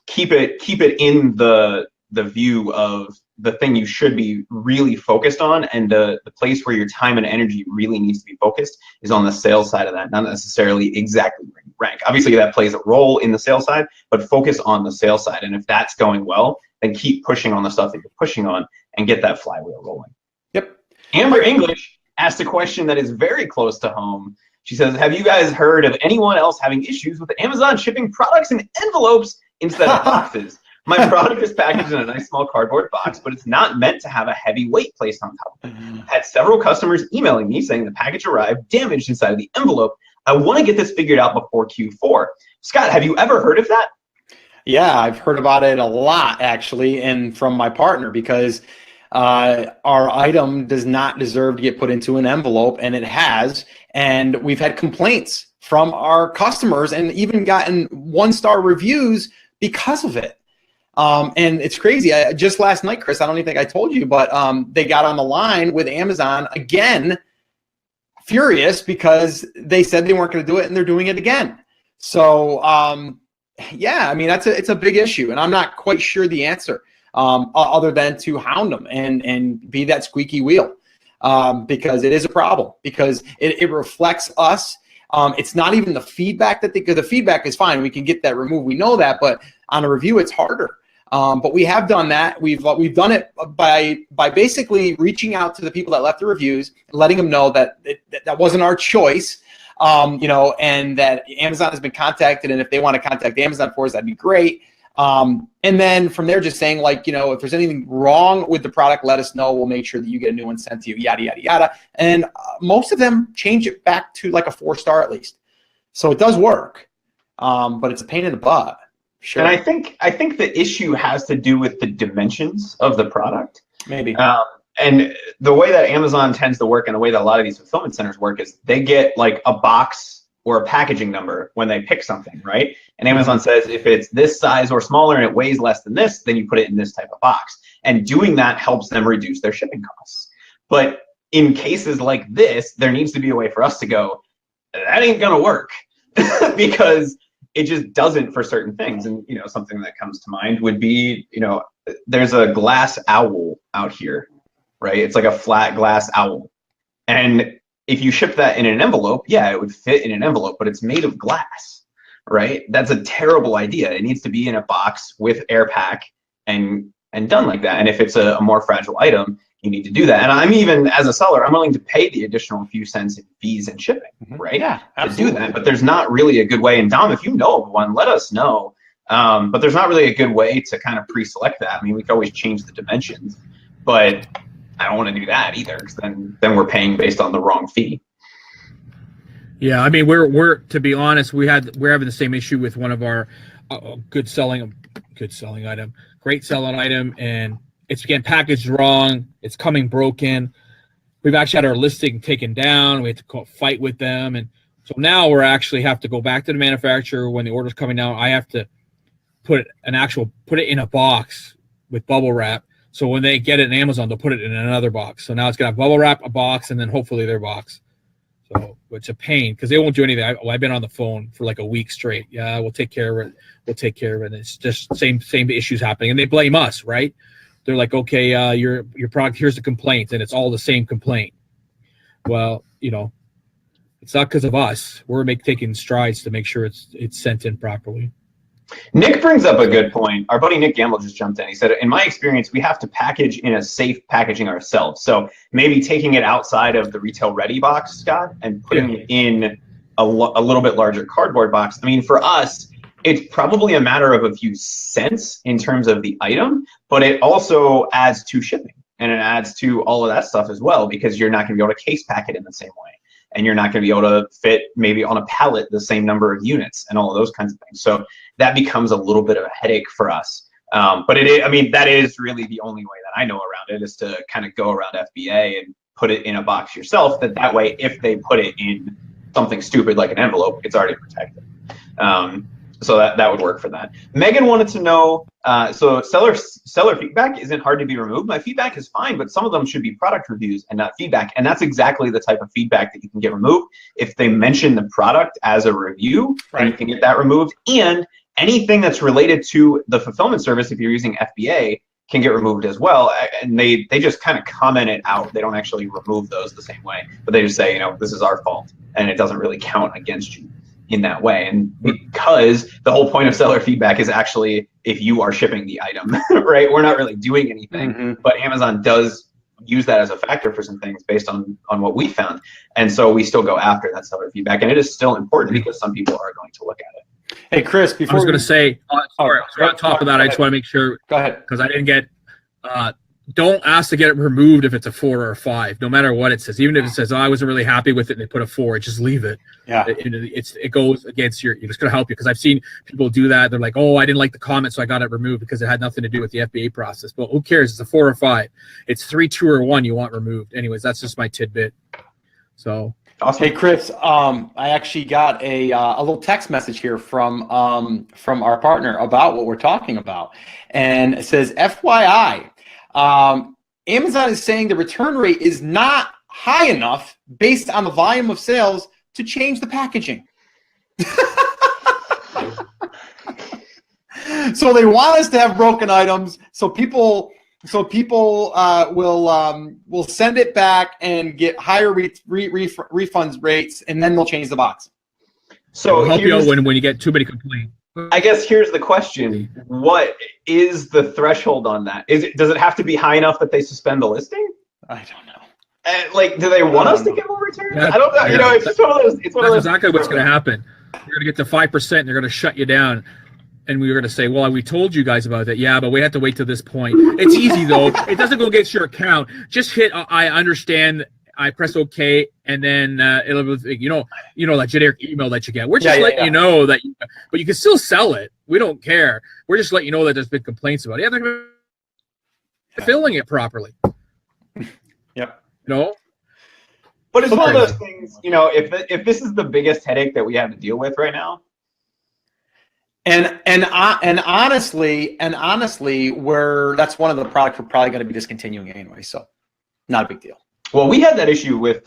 keep it in the view of the thing you should be really focused on, and the place where your time and energy really needs to be focused is on the sales side of that, not necessarily exactly where you rank. Obviously that plays a role in the sales side, but focus on the sales side. And if that's going well, then keep pushing on the stuff that you're pushing on and get that flywheel rolling. Yep. Amber English asked a question that is very close to home. She says, have you guys heard of anyone else having issues with Amazon shipping products in envelopes instead of boxes? My product is packaged in a nice small cardboard box, but it's not meant to have a heavy weight placed on top. I had several customers emailing me saying the package arrived damaged inside of the envelope. I want to get this figured out before Q4. Scott, have you ever heard of that? Yeah, I've heard about it a lot, actually, and from my partner, because our item does not deserve to get put into an envelope, and it has. And we've had complaints from our customers and even gotten 1-star reviews because of it. And it's crazy. Just last night, Chris, I don't even think I told you, but they got on the line with Amazon again, furious because they said they weren't going to do it, and they're doing it again. So, yeah, I mean, it's a big issue, and I'm not quite sure the answer other than to hound them and be that squeaky wheel, because it is a problem, because it reflects us. It's not even the feedback because the feedback is fine. We can get that removed. We know that, but on a review, it's harder. But we have done that. We've done it by basically reaching out to the people that left the reviews, letting them know that that wasn't our choice, and that Amazon has been contacted, and if they want to contact Amazon for us, that'd be great. And then from there, just saying, like, if there's anything wrong with the product, let us know. We'll make sure that you get a new one sent to you, yada, yada, yada. And most of them change it back to like a 4-star at least. So it does work, but it's a pain in the butt. Sure. And I think the issue has to do with the dimensions of the product. Maybe. And the way that Amazon tends to work, and the way that a lot of these fulfillment centers work, is they get like a box or a packaging number when they pick something, right? And Amazon says if it's this size or smaller and it weighs less than this, then you put it in this type of box. And doing that helps them reduce their shipping costs. But in cases like this, there needs to be a way for us to go, that ain't gonna work, because it just doesn't for certain things. And something that comes to mind would be, there's a glass owl out here, right? It's like a flat glass owl. And if you ship that in an envelope, yeah, it would fit in an envelope, but it's made of glass, right? That's a terrible idea. It needs to be in a box with air pack and done like that. And if it's a more fragile item, you need to do that. And I'm even, as a seller, I'm willing to pay the additional few cents in fees and shipping, right? Yeah, absolutely. To do that. But there's not really a good way. And Dom, if you know of one, let us know. But there's not really a good way to kind of pre-select that. I mean, we can always change the dimensions, but I don't want to do that either, because then we're paying based on the wrong fee. Yeah, I mean, we're to be honest, we're having the same issue with one of our great selling item, and it's getting packaged wrong. It's coming broken. We've actually had our listing taken down. We had to fight with them, and so now we're actually have to go back to the manufacturer when the order's coming down. I have to put it in a box with bubble wrap. So when they get it in Amazon, they'll put it in another box. So now it's gonna have bubble wrap, a box, and then hopefully their box. So it's a pain because they won't do anything. I've been on the phone for like a week straight. Yeah, we'll take care of it. We'll take care of it. And it's just same issues happening, and they blame us, right? They're like, okay, your product, here's the complaint, and it's all the same complaint. Well, it's not because of us. We're taking strides to make sure it's sent in properly. Nick brings up a good point. Our buddy Nick Gamble just jumped in. He said, in my experience, we have to package in a safe packaging ourselves. So maybe taking it outside of the retail ready box, Scott, and putting it in a little bit larger cardboard box. I mean, for us, it's probably a matter of a few cents in terms of the item, but it also adds to shipping, and it adds to all of that stuff as well, because you're not going to be able to case pack it in the same way. And you're not going to be able to fit maybe on a pallet the same number of units and all of those kinds of things. So that becomes a little bit of a headache for us. But that is really the only way that I know around it, is to kind of go around FBA and put it in a box yourself. That way, if they put it in something stupid like an envelope, it's already protected. So that would work for that. Megan wanted to know, so seller feedback isn't hard to be removed. My feedback is fine, but some of them should be product reviews and not feedback. And that's exactly the type of feedback that you can get removed. If they mention the product as a review, right, you can get that removed. And anything that's related to the fulfillment service, if you're using FBA, can get removed as well. And they just kind of comment it out. They don't actually remove those the same way, but they just say, this is our fault, and it doesn't really count against you in that way. And because the whole point of seller feedback is actually if you are shipping the item, right? We're not really doing anything, but Amazon does use that as a factor for some things based on what we found. And so we still go after that seller feedback, and it is still important because some people are going to look at it. Hey, Chris, before I was going to say, on top of that, I just want to make sure, go ahead, because I didn't get, don't ask to get it removed if it's a 4 or a 5, no matter what it says. Even if it says, I wasn't really happy with it, and they put a 4, just leave it. Yeah. It goes against it's going to help you, because I've seen people do that. They're like, oh, I didn't like the comment, so I got it removed because it had nothing to do with the FBA process. But who cares? It's a 4 or 5. It's 3, 2, or 1 you want removed. Anyways, that's just my tidbit. So. Awesome. Hey, Chris, I actually got a little text message here from our partner about what we're talking about. And it says, FYI, Amazon is saying the return rate is not high enough based on the volume of sales to change the packaging. So they want us to have broken items, so people will send it back and get higher refunds rates, and then they'll change the box. So it'll help you out when you get too many complaints. I guess here's the question: what is the threshold on that? Does it have to be high enough that they suspend the listing? I don't know. And do they want us to give them returns? I don't know. Yeah. It's just one of those. It's one of those. That's exactly what's going to happen. You're going to get to 5%, and they're going to shut you down. And we were going to say, well, we told you guys about that. Yeah, but we have to wait till this point. It's easy, though. It doesn't go against your account. Just hit, I understand. I press OK, and then it'll, that generic email that you get. We're just letting you know that, but you can still sell it. We don't care. We're just letting you know that there's been complaints about it. Yeah, they're filling it properly. Yep. But it's one of those things, if this is the biggest headache that we have to deal with right now. And honestly, that's one of the products we're probably going to be discontinuing anyway, so not a big deal. Well, we had that issue with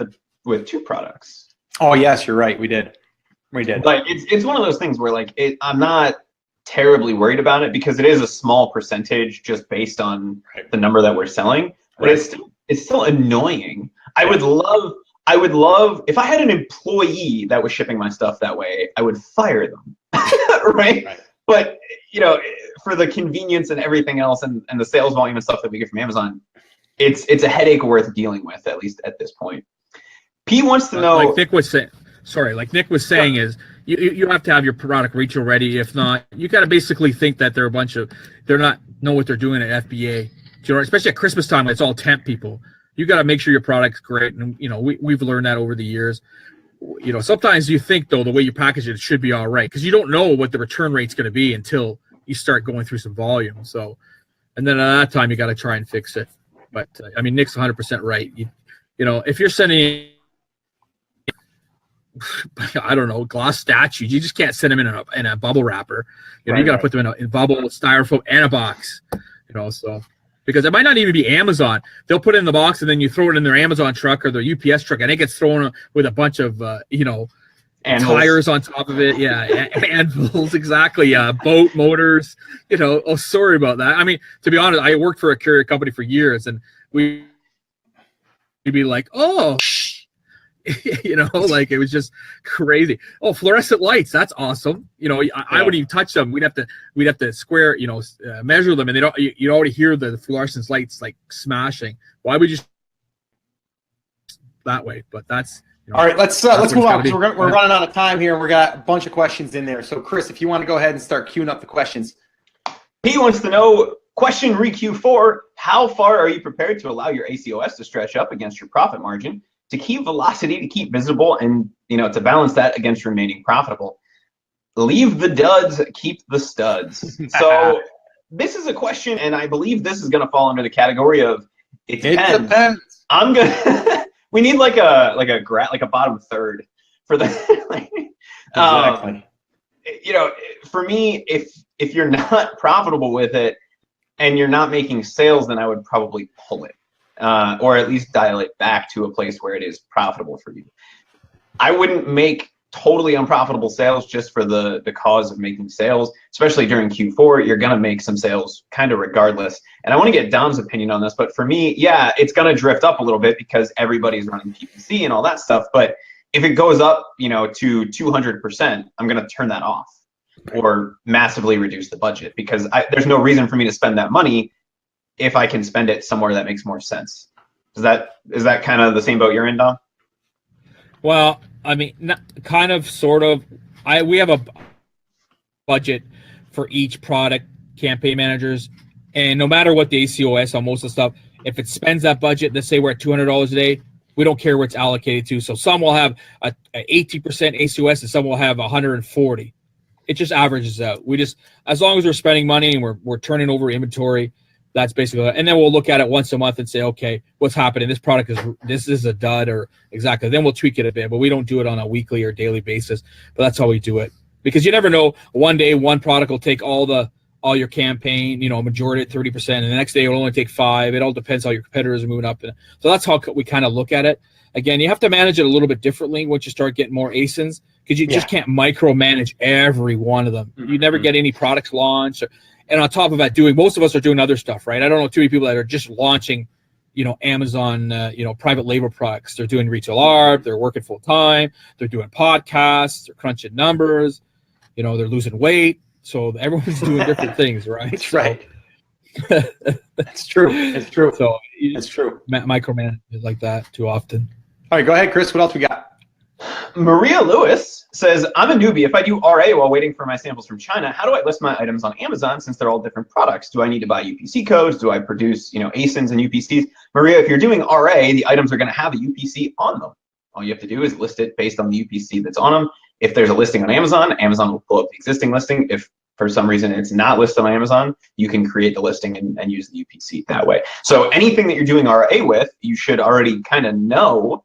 2 products. Oh yes, you're right. We did. Like it's one of those things where I'm not terribly worried about it, because it is a small percentage just based on the number that we're selling. But it's still annoying. I would love if I had an employee that was shipping my stuff that way, I would fire them. right? But for the convenience and everything else, and the sales volume and stuff that we get from Amazon, it's a headache worth dealing with, at least at this point. P wants to know, like Nick was saying, is you have to have your product retail ready. If not, you got to basically think that they're not know what they're doing at FBA. Especially at Christmas time, it's all temp people. You got to make sure your product's great, and we've learned that over the years. sometimes you think though the way you package it should be all right because you don't know what the return rate's going to be until you start going through some volume. So, and then at that time you got to try and fix it. But I mean, Nick's 100% right. If you're sending, I don't know, glass statues, you just can't send them in a bubble wrapper. You got to put them in bubble, styrofoam, and a box. So. Because it might not even be Amazon. They'll put it in the box and then you throw it in their Amazon truck or their UPS truck and it gets thrown with a bunch of, tires on top of it. Yeah, anvils, exactly. Boat motors, Oh, sorry about that. I mean, to be honest, I worked for a courier company for years and we'd be like, oh, like it was just crazy. Oh, fluorescent lights, that's awesome. I wouldn't even touch them. We'd have to square, measure them, and you'd already hear the fluorescent lights like smashing. Why would you that way? But that's all right. Let's move on because we're running out of time here, and we got a bunch of questions in there. So, Chris, if you want to go ahead and start queuing up the questions. He wants to know, question re-Q4, how far are you prepared to allow your ACOS to stretch up against your profit margin to keep velocity, to keep visible, and to balance that against remaining profitable? Leave the duds, keep the studs. So this is a question, and I believe this is going to fall under the category of it depends. I'm gonna. We need like a bottom third for the. Exactly. For me, if you're not profitable with it and you're not making sales, then I would probably pull it. Or at least dial it back to a place where it is profitable for you. I wouldn't make totally unprofitable sales just for the cause of making sales, especially during Q4. You're going to make some sales kind of regardless. And I want to get Dom's opinion on this, but for me, yeah, it's going to drift up a little bit because everybody's running PPC and all that stuff. But if it goes up, to 200%, I'm going to turn that off or massively reduce the budget because there's no reason for me to spend that money if I can spend it somewhere that makes more sense. Is that kind of the same boat you're in, Dom? Well, I mean, kind of, sort of. We have a budget for each product, campaign managers, and no matter what the ACOS on most of the stuff, if it spends that budget, let's say we're at $200 a day, we don't care where it's allocated to. So some will have a 80% ACOS and some will have 140. It just averages out. As long as we're spending money and we're turning over inventory, that's basically it. And then we'll look at it once a month and say, okay, what's happening? This is a dud, or exactly. Then we'll tweak it a bit, but we don't do it on a weekly or daily basis. But that's how we do it, because you never know. One day, one product will take all your campaign, majority at 30%, and the next day it'll only take 5%. It all depends how your competitors are moving up. So that's how we kind of look at it. Again, you have to manage it a little bit differently once you start getting more ASINs, because you just can't micromanage every one of them. You never get any products launched. And on top of that, most of us are doing other stuff, right? I don't know too many people that are just launching, Amazon, private label products. They're doing retail art. They're working full time. They're doing podcasts. They're crunching numbers. They're losing weight. So everyone's doing different things, right? That's right. It's true. It's true. So it's true. Micromanage like that too often. All right, go ahead, Chris. What else we got? Maria Lewis says, I'm a newbie. If I do RA while waiting for my samples from China, how do I list my items on Amazon since they're all different products? Do I need to buy UPC codes? Do I produce, ASINs and UPCs? Maria, if you're doing RA, the items are going to have a UPC on them. All you have to do is list it based on the UPC that's on them. If there's a listing on Amazon, Amazon will pull up the existing listing. If for some reason it's not listed on Amazon, you can create the listing and use the UPC that way. So anything that you're doing RA with, you should already kind of know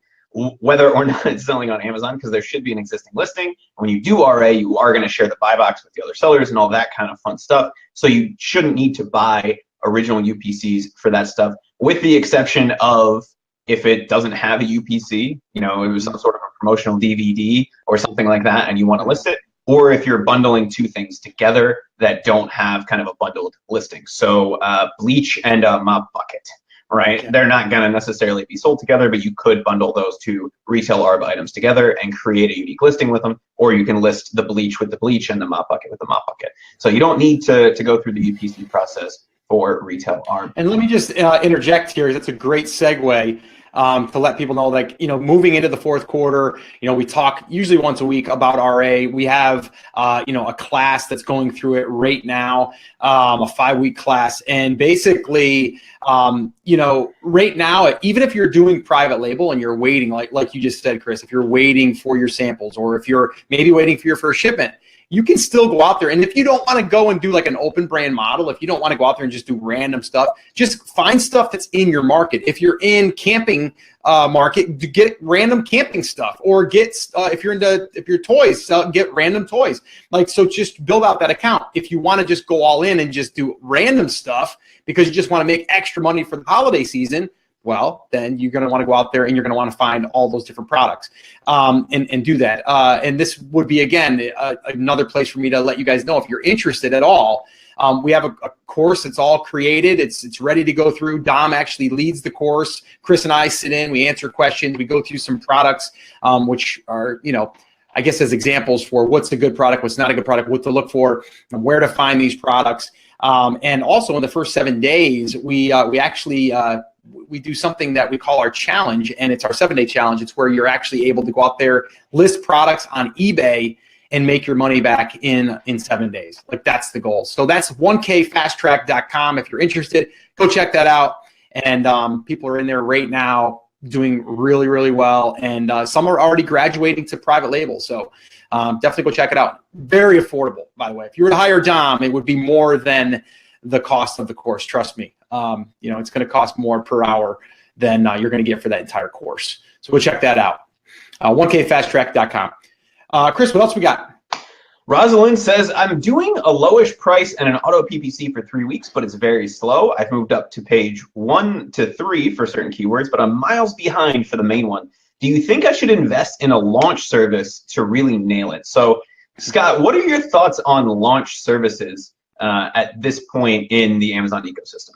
whether or not it's selling on Amazon, because there should be an existing listing. When you do RA, you are going to share the buy box with the other sellers and all that kind of fun stuff. So you shouldn't need to buy original UPCs for that stuff, with the exception of if it doesn't have a UPC, it was some sort of a promotional DVD or something like that, and you want to list it, or if you're bundling two things together that don't have kind of a bundled listing. So bleach and a mop bucket. Right? Yeah. They're not going to necessarily be sold together, but you could bundle those two retail ARB items together and create a unique listing with them, or you can list the bleach with the bleach and the mop bucket with the mop bucket. So you don't need to go through the UPC process for retail ARB. And let me just interject here. That's a great segue. to let people know, like, moving into the fourth quarter, we talk usually once a week about RA. We have, a class that's going through it right now, a 5-week class. And basically, right now, even if you're doing private label and you're waiting, like you just said, Chris, if you're waiting for your samples, or if you're maybe waiting for your first shipment, you can still go out there. And if you don't want to go and do like an open brand model, if you don't want to go out there and just do random stuff, just find stuff that's in your market. If you're in camping market, get random camping stuff, or get, if you're toys, get random toys. So just build out that account. If you want to just go all in and just do random stuff because you just want to make extra money for the holiday season, well, then you're going to want to go out there and you're going to want to find all those different products and do that. And this would be, again, another place for me to let you guys know, if you're interested at all. We have a course that's all created. It's ready to go through. Dom actually leads the course. Chris and I sit in, we answer questions. We go through some products, which are, I guess, as examples for what's a good product, what's not a good product, what to look for, and where to find these products. And also in the first 7 days, we actually we do something that we call our challenge, and it's our 7-day challenge. It's where you're actually able to go out there, list products on eBay, and make your money back in 7 days. That's the goal. So that's 1kfasttrack.com. If you're interested, go check that out. And people are in there right now doing really, really well. And some are already graduating to private label. So definitely go check it out. Very affordable, by the way. If you were to hire Dom, it would be more than the cost of the course. Trust me. It's going to cost more per hour than you're going to get for that entire course. So go check that out. 1kfasttrack.com. Chris, what else we got? Rosalind says, I'm doing a lowish price and an auto PPC for 3 weeks, but it's very slow. I've moved up to page 1 to 3 for certain keywords, but I'm miles behind for the main one. Do you think I should invest in a launch service to really nail it? So, Scott, what are your thoughts on launch services at this point in the Amazon ecosystem?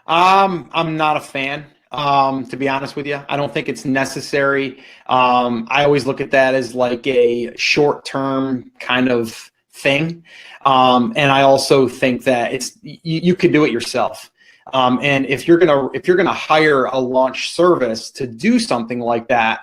I'm not a fan. To be honest with you, I don't think it's necessary. I always look at that as like a short-term kind of thing. And I also think that you could do it yourself. And if you're gonna hire a launch service to do something like that,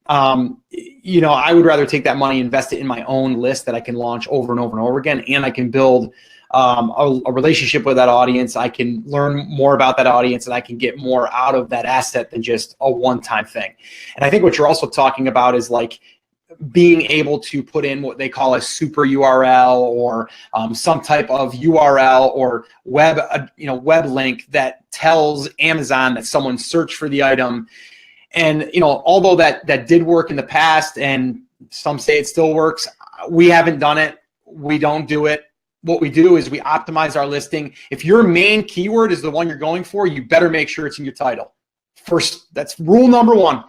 I would rather take that money, invest it in my own list that I can launch over and over and over again, and I can build a relationship with that audience. I can learn more about that audience, and I can get more out of that asset than just a one-time thing. And I think what you're also talking about is like being able to put in what they call a super URL, or some type of URL or web link that tells Amazon that someone searched for the item. And although that did work in the past, and some say it still works, we haven't done it. We don't do it. What we do is we optimize our listing. If your main keyword is the one you're going for, you better make sure it's in your title. First, that's rule number one.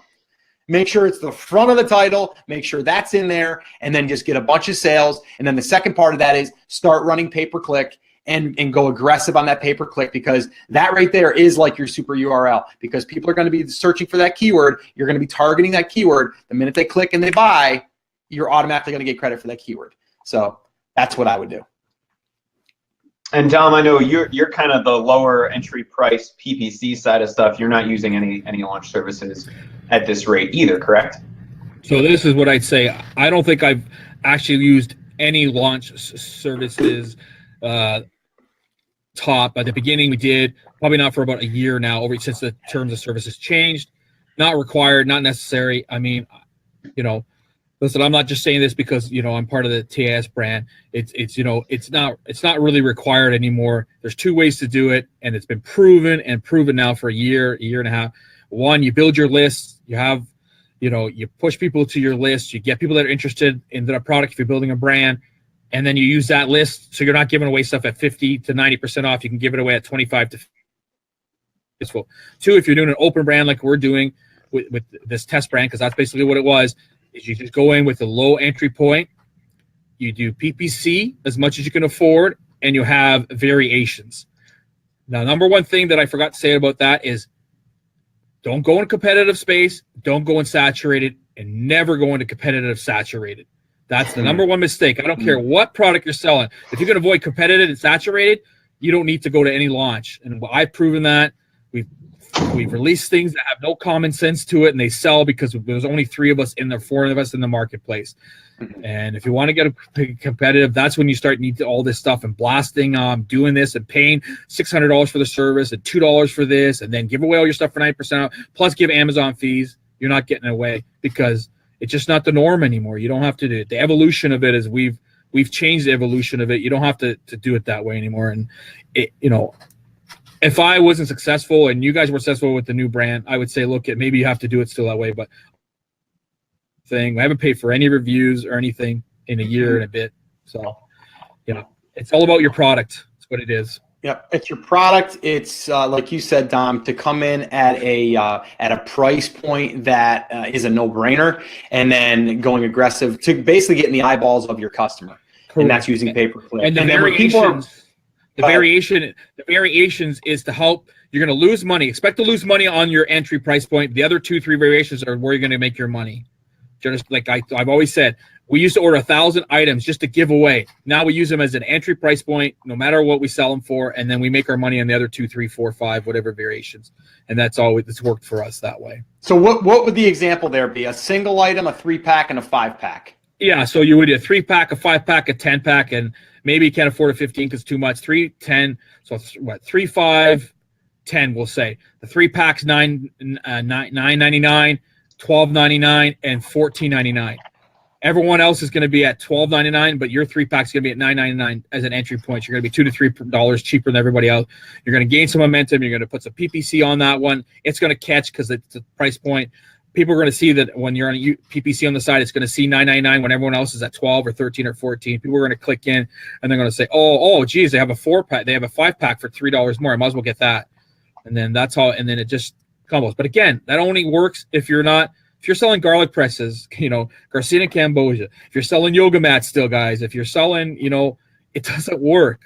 Make sure it's the front of the title, make sure that's in there, and then just get a bunch of sales. And then the second part of that is start running pay-per-click and go aggressive on that pay-per-click, because that right there is like your super URL, because people are going to be searching for that keyword. You're going to be targeting that keyword. The minute they click and they buy, you're automatically going to get credit for that keyword. So that's what I would do. And Dom, I know you're kind of the lower entry price PPC side of stuff. You're not using any launch services at this rate either, correct? So this is what I'd say. I don't think I've actually used any launch services. Top at the beginning we did, probably not for about a year now, since the terms of services changed. Not required, not necessary. I mean, listen, I'm not just saying this because I'm part of the TAS brand. It's not really required anymore. There's 2 ways to do it, and it's been proven now for a year and a half. One, you build your list. You have, you push people to your list. You get people that are interested in the product if you're building a brand, and then you use that list. So you're not giving away stuff at 50 to 90% off. You can give it away at 25 to 50%. 2, if you're doing an open brand like we're doing with this test brand, because that's basically what it was, is you just go in with a low entry point. You do PPC as much as you can afford, and you have variations. Now, number one thing that I forgot to say about that is don't go in competitive space, don't go in saturated, and never go into competitive saturated. That's the number one mistake. I don't care what product you're selling. If you can avoid competitive and saturated, you don't need to go to any launch. And I've proven that. We've We've released things that have no common sense to it, and they sell because there's only 3 of us in there, 4 of us in the marketplace. And if you want to get competitive, that's when you start need all this stuff and blasting, doing this and paying $600 for the service and $2 for this, and then give away all your stuff for 9% off, plus give Amazon fees. You're not getting away because it's just not the norm anymore. You don't have to do it. The evolution of it is we've changed the evolution of it. You don't have to do it that way anymore. And it, if I wasn't successful and you guys were successful with the new brand, I would say, look, maybe you have to do it still that way. But I haven't paid for any reviews or anything in a year and a bit. So, it's all about your product. That's what it is. Yeah, it's your product. It's like you said, Dom, to come in at a price point that is a no-brainer, and then going aggressive to basically get in the eyeballs of your customer. Correct. And that's using pay-per-click. And the variations is to help. You're going to lose money. Expect to lose money on your entry price point. The other 2-3 variations are where you're going to make your money. Just like I've always said, we used to order 1,000 items just to give away. Now we use them as an entry price point, no matter what we sell them for, and then we make our money on the other 2, 3, 4, 5, whatever variations. And that's always it's worked for us that way. So what would the example there be? A single item, a 3-pack, and a 5-pack? Yeah, so you would do a 3-pack, a 5-pack, a 10-pack, and maybe you can't afford a 15 because too much. 3, 10. So what? 3, 5, 10. We'll say the 3-packs $9.99, $12.99, and $14.99. Everyone else is going to be at $12.99, but your 3-pack is going to be at $9.99 as an entry point. You're going to be $2 to $3 cheaper than everybody else. You're going to gain some momentum. You're going to put some PPC on that one. It's going to catch because it's a price point. People are going to see that when you're on PPC on the side, it's going to see $9.99 when everyone else is at 12 or 13 or 14. People are going to click in and they're going to say, "Oh, geez, they have a 4-pack. They have a 5-pack for $3 more. I might as well get that." And then that's how. And then it just combos. But again, that only works if you're selling garlic presses, Garcia and Cambodia. If you're selling yoga mats still, guys, if you're selling, it doesn't work.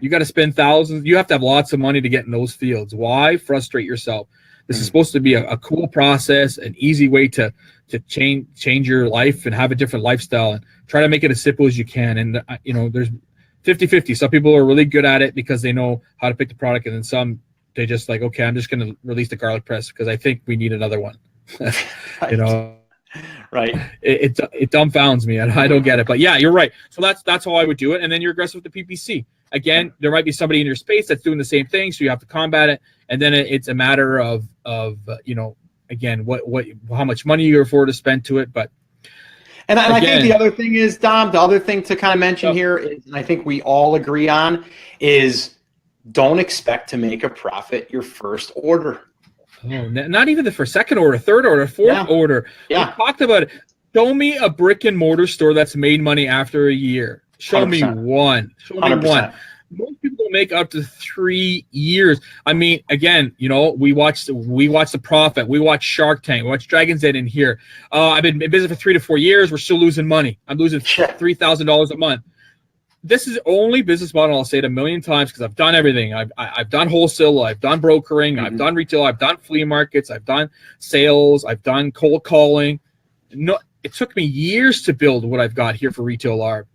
You got to spend thousands. You have to have lots of money to get in those fields. Why frustrate yourself? This is supposed to be a cool process, an easy way to change your life and have a different lifestyle, and try to make it as simple as you can. And, there's 50-50. Some people are really good at it because they know how to pick the product. And then some, they just like, okay, I'm just going to release the garlic press because I think we need another one. Right. It dumbfounds me. I don't get it, but yeah, you're right. So that's how I would do it. And then you're aggressive with the PPC. Again, there might be somebody in your space that's doing the same thing, so you have to combat it. And then it's a matter of again, how much money you afford to spend to it. But I think the other thing is, Dom, the other thing to kind of mention here is, and I think we all agree on, is don't expect to make a profit your first order. Oh, not even for second order, third order, fourth order. Yeah. We talked about it. Show me a brick and mortar store that's made money after a year. Show 100%. Me one. Show me 100%. One. Most people make up to 3 years. I mean, again, we watch The Profit. We watch Shark Tank. We watch Dragon's Den in here. I've been in business for 3 to 4 years. We're still losing money. I'm losing $3,000 a month. This is the only business model, I'll say it a million times, because I've done everything. I've done wholesale, I've done brokering, I've done retail, I've done flea markets, I've done sales, I've done cold calling. No, it took me years to build what I've got here for Retail ARB.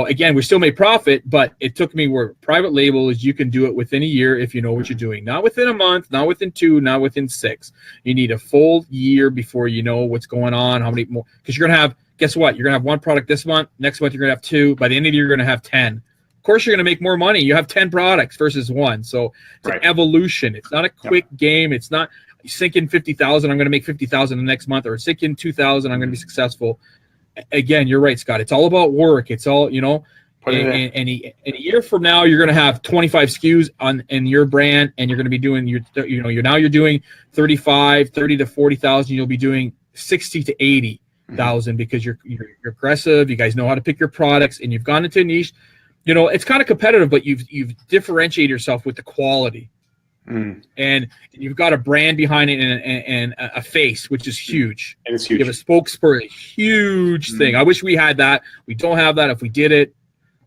Again, we still made profit, but it took me where private label is you can do it within a year if you know what you're doing. Not within a month, not within 2, not within 6. You need a full year before you know what's going on, how many more, because you're going to have, guess what? You're going to have 1 product this month. Next month, you're going to have 2. By the end of the year, you're going to have 10. Of course, you're going to make more money. You have 10 products versus 1. So it's an evolution. It's not a quick game. It's not sink in 50,000. I'm going to make 50,000 the next month, or sink in 2,000. I'm going to be successful. Again, you're right, Scott. It's all about work. It's all, in a year from now, you're going to have 25 SKUs in your brand, and you're going to be doing you're doing 30 to 40,000. You'll be doing 60 to 80,000 because you're aggressive. You guys know how to pick your products, and you've gone into a niche. It's kind of competitive, but you've differentiated yourself with the quality, and you've got a brand behind it and a face, which is huge. It is huge. You have a spokesperson, a huge thing. I wish we had that. We don't have that. If we did it,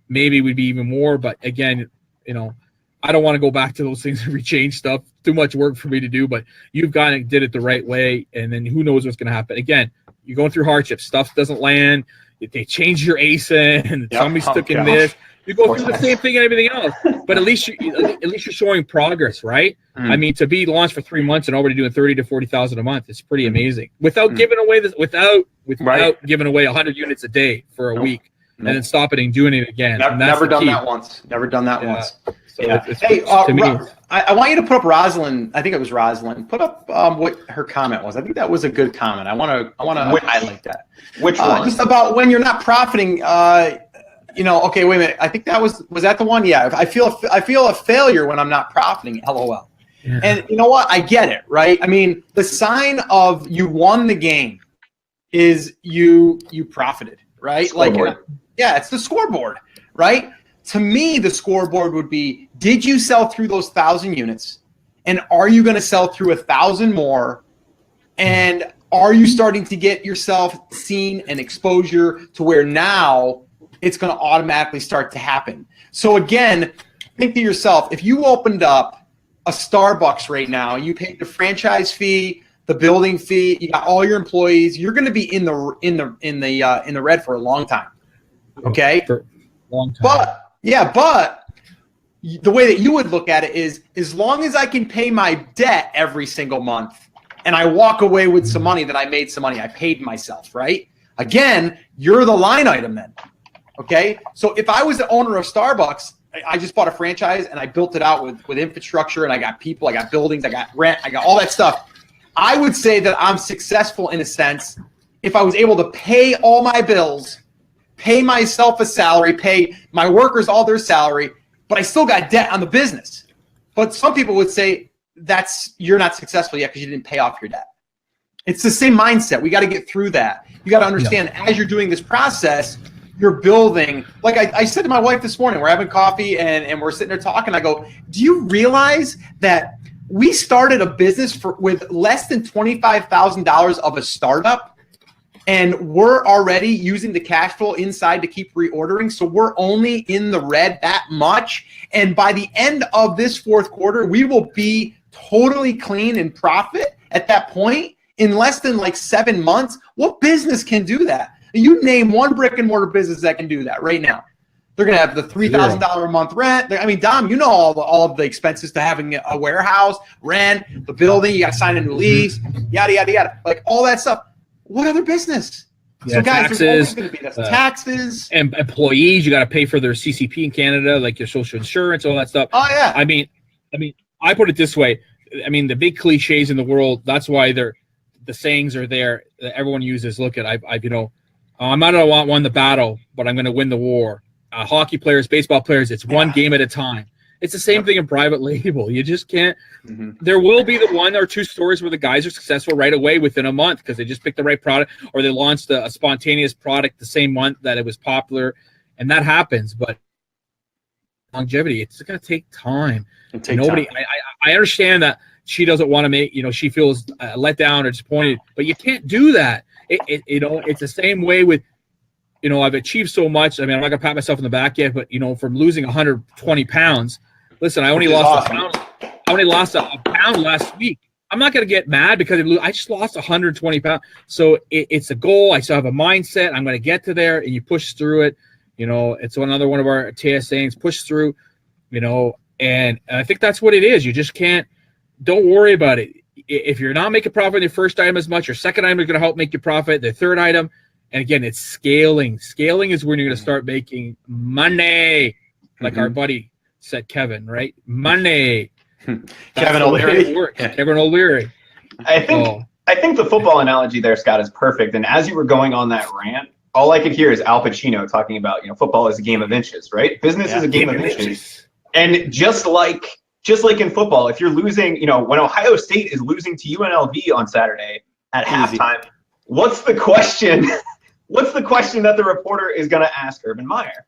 maybe we'd be even more. But again, I don't want to go back to those things and rechange stuff. Too much work for me to do. But you've did it the right way, and then who knows what's going to happen. Again, you're going through hardships. Stuff doesn't land. They change your ASIN, and somebody's stuck in this. You go through the same thing and everything else, but at least you're showing progress, right? I mean, to be launched for 3 months and already doing 30 to 40,000 a month is pretty amazing. Without giving away without giving away 100 units a day for a week, and then stopping and doing it again. Never done that once. Never done that once. So hey, to me, I want you to put up Rosalind. I think it was Rosalind. Put up what her comment was. I think that was a good comment. I want to highlight that. Which one? Just about when you're not profiting. Okay, wait a minute. I think that was that the one? Yeah. I feel a failure when I'm not profiting. LOL. Yeah. And you know what? I get it, right? I mean, the sign of you won the game is you profited, right? Scoreboard. Like, it's the scoreboard, right? To me, the scoreboard would be: did you sell through those 1,000 units, and are you going to sell through 1,000 more? And are you starting to get yourself seen and exposure to where now it's going to automatically start to happen? So again, think to yourself, if you opened up a Starbucks right now, you paid the franchise fee, the building fee, you got all your employees, you're going to be in the red for a long time. Okay? For a long time. But the way that you would look at it is, as long as I can pay my debt every single month and I walk away with some money, that I made some money, I paid myself, right? Again, you're the line item then. Okay? So if I was the owner of Starbucks, I just bought a franchise and I built it out with infrastructure, and I got people, I got buildings, I got rent, I got all that stuff. I would say that I'm successful in a sense if I was able to pay all my bills, pay myself a salary, pay my workers all their salary, but I still got debt on the business. But some people would say you're not successful yet because you didn't pay off your debt. It's the same mindset. We got to get through that. You got to understand, as you're doing this process, you're building. Like I said to my wife this morning, we're having coffee and we're sitting there talking. I go, do you realize that we started a business with less than $25,000 of a startup? And we're already using the cash flow inside to keep reordering. So we're only in the red that much. And by the end of this fourth quarter, we will be totally clean and profit at that point in less than like 7 months. What business can do that? You name one brick and mortar business that can do that right now. They're going to have the $3,000 a month rent. I mean, Dom, you know all of the expenses to having a warehouse, rent, the building. You got to sign a new lease, yada, yada, yada. Like all that stuff. What other business? Yeah, so guys, taxes, there's always going to be taxes. And employees, you got to pay for their CCP in Canada, like your social insurance, all that stuff. Oh, yeah. I mean, I put it this way. I mean, the big cliches in the world, that's why the sayings are there that everyone uses. Look at, I'm not going to win the battle, but I'm going to win the war. Hockey players, baseball players, it's one game at a time. It's the same thing in private label. You just can't. There will be the 1 or 2 stories where the guys are successful right away within a month because they just picked the right product, or they launched a spontaneous product the same month that it was popular, and that happens. But longevity, it's going to take time. I understand that she doesn't want to make, she feels let down or disappointed, but you can't do that. It's the same way with, I've achieved so much. I mean, I'm not gonna pat myself in the back yet, but from losing 120 pounds, listen, I only lost a pound. I only lost a pound last week. I'm not gonna get mad because I just lost 120 pounds. So it's a goal. I still have a mindset. I'm gonna get to there, and you push through it. It's another one of our TAS sayings: push through. And I think that's what it is. You just can't. Don't worry about it. If you're not making profit in your first item as much, your second item is going to help make you profit. The third item, and again, it's scaling. Scaling is when you're going to start making money, like our buddy said, Kevin, right? Money. Kevin O'Leary. Kevin O'Leary. I think the football analogy there, Scott, is perfect. And as you were going on that rant, all I could hear is Al Pacino talking about, football is a game of inches, right? Business is a game of inches. And just like in football, if you're losing, when Ohio State is losing to UNLV on Saturday at halftime, what's the question? What's the question that the reporter is going to ask Urban Meyer?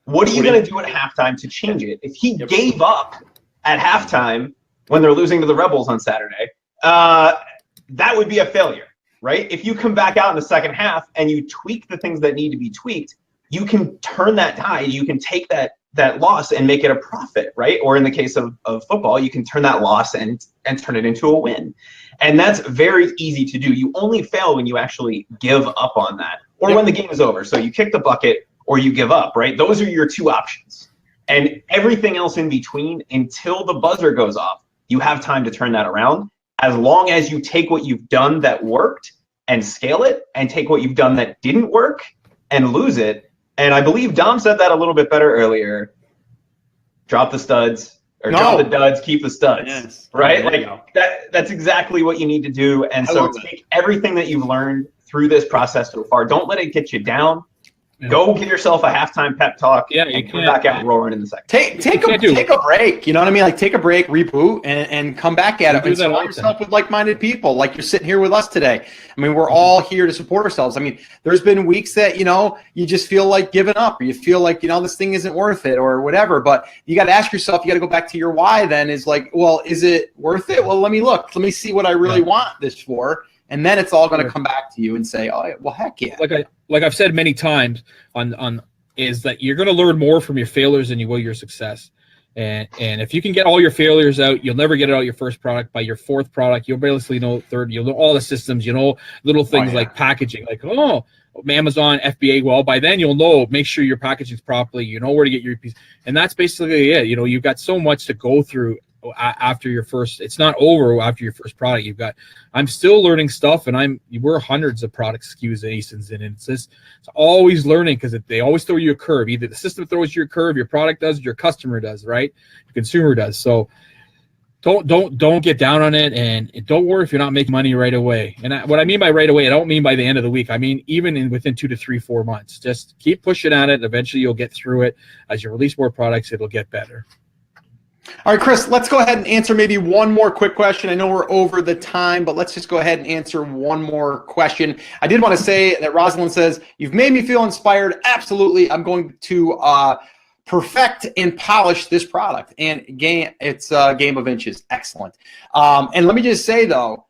What are you going to do at halftime to change it? If he gave up at halftime when they're losing to the Rebels on Saturday, that would be a failure, right? If you come back out in the second half and you tweak the things that need to be tweaked, you can turn that tide. You can take that loss and make it a profit, right? Or in the case of football, you can turn that loss and turn it into a win. And that's very easy to do. You only fail when you actually give up on that or when the game is over. So you kick the bucket or you give up, right? Those are your two options. And everything else in between, until the buzzer goes off, you have time to turn that around. As long as you take what you've done that worked and scale it, and take what you've done that didn't work and lose it. And I believe Dom said that a little bit better earlier. Drop the studs, or drop the duds, keep the studs. Yes. Right? Like that's exactly what you need to do. And so take everything that you've learned through this process so far. Don't let it get you down. Yeah. Go give yourself a halftime pep talk. Yeah, you come back out roaring in the second. Take a break. You know what I mean? Like take a break, reboot, and come back at it. And surround yourself with like-minded people, like you're sitting here with us today. I mean, we're all here to support ourselves. I mean, there's been weeks that you just feel like giving up, or you feel like this thing isn't worth it, or whatever. But you got to ask yourself. You got to go back to your why. Then is like, well, is it worth it? Well, let me look. Let me see what I really want this for. And then it's all going to come back to you and say, oh, well, heck yeah. Like I've said many times on is that you're going to learn more from your failures than you will your success. And if you can get all your failures out, you'll never get it out your first product. By your fourth product, you'll basically know third. You'll know all the systems. Little things like packaging, like Amazon FBA. Well, by then you'll know. Make sure your packaging's properly. You know where to get your piece, and that's basically it. You've got so much to go through after your first. It's not over after your first product. I'm still learning stuff, and we're hundreds of product SKUs and ASINs, and it's always learning, because they always throw you a curve. Either the system throws you a curve, your product does, your customer does, right? Your consumer does. So don't get down on it, and don't worry if you're not making money right away. And what I mean by right away, I don't mean by the end of the week. I mean even within 2 to 3, 4 months. Just keep pushing at it. Eventually you'll get through it. As you release more products, it'll get better. All right, Chris, let's go ahead and answer maybe one more quick question. I know we're over the time, but let's just go ahead and answer one more question. I did want to say that Rosalind says, you've made me feel inspired. Absolutely. I'm going to perfect and polish this product. And it's a game of inches. Excellent. And let me just say, though,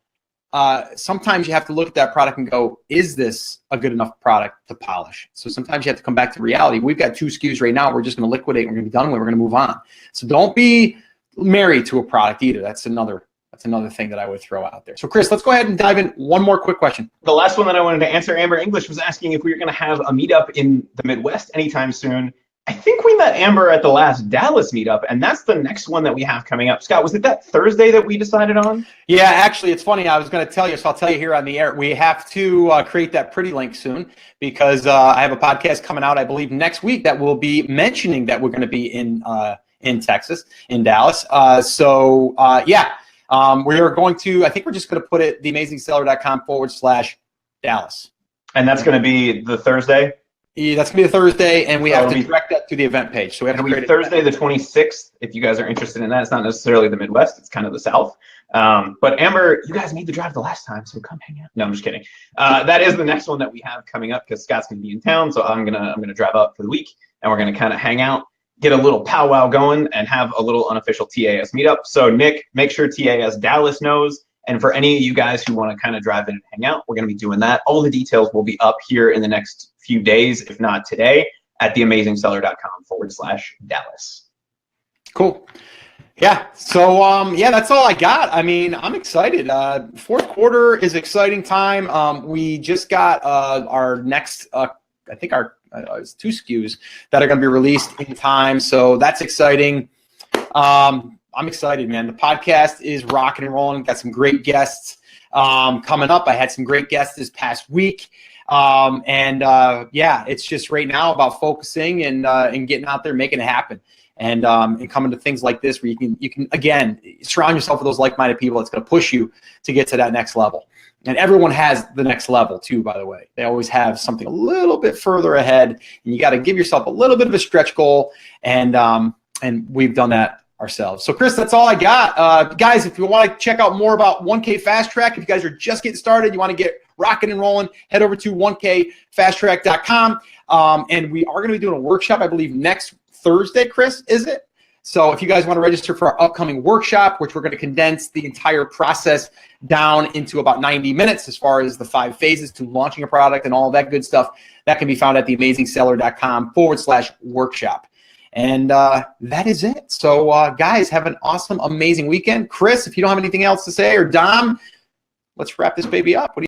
sometimes you have to look at that product and go, is this a good enough product to polish? So sometimes you have to come back to reality. We've got 2 SKUs right now. We're just going to liquidate. We're going to be done with. We're going to move on. So don't be married to a product either. That's another thing that I would throw out there. So Chris, let's go ahead and dive in. One more quick question. The last one that I wanted to answer, Amber English was asking if we were going to have a meetup in the Midwest anytime soon. I think we met Amber at the last Dallas meetup, and that's the next one that we have coming up. Scott, was it that Thursday that we decided on? Yeah, actually, it's funny. I was going to tell you, so I'll tell you here on the air. We have to create that pretty link soon, because I have a podcast coming out, I believe, next week that will be mentioning that we're going to be in Texas, in Dallas. Yeah, we are going to, I think we're just going to put it theamazingseller.com/Dallas. And that's going to be the Thursday? Yeah, that's going to be a Thursday, and we have to direct that to the event page. So we have to create Thursday the 26th, if you guys are interested in that. It's not necessarily the Midwest. It's kind of the South. But Amber, you guys made the drive the last time, so come hang out. No, I'm just kidding. That is the next one that we have coming up, because Scott's going to be in town, so I'm gonna drive up for the week, and we're going to kind of hang out, get a little powwow going, and have a little unofficial TAS meetup. So Nick, make sure TAS Dallas knows. And for any of you guys who want to kind of drive in and hang out, we're going to be doing that. All the details will be up here in the next few days, if not today, at theamazingseller.com/Dallas. Cool. Yeah. So, yeah, that's all I got. I mean, I'm excited. Fourth quarter is exciting time. We just got our next, I think it's 2 SKUs that are going to be released in time. So that's exciting. I'm excited, man. The podcast is rocking and rolling. Got some great guests coming up. I had some great guests this past week. Yeah, it's just right now about focusing and getting out there, making it happen. And coming to things like this where you can again surround yourself with those like-minded people that's going to push you to get to that next level. And everyone has the next level too, by the way. They always have something a little bit further ahead, and you got to give yourself a little bit of a stretch goal. And we've done that ourselves. So Chris, that's all I got. Guys, if you want to check out more about 1K Fast Track, if you guys are just getting started, you want to get rocking and rolling, head over to 1kfasttrack.com. And we are going to be doing a workshop, I believe, next Thursday, Chris, is it? So if you guys want to register for our upcoming workshop, which we're going to condense the entire process down into about 90 minutes as far as the 5 phases to launching a product and all that good stuff, that can be found at theamazingseller.com/workshop. And that is it. So, guys, have an awesome, amazing weekend. Chris, if you don't have anything else to say, or Dom, let's wrap this baby up. What do you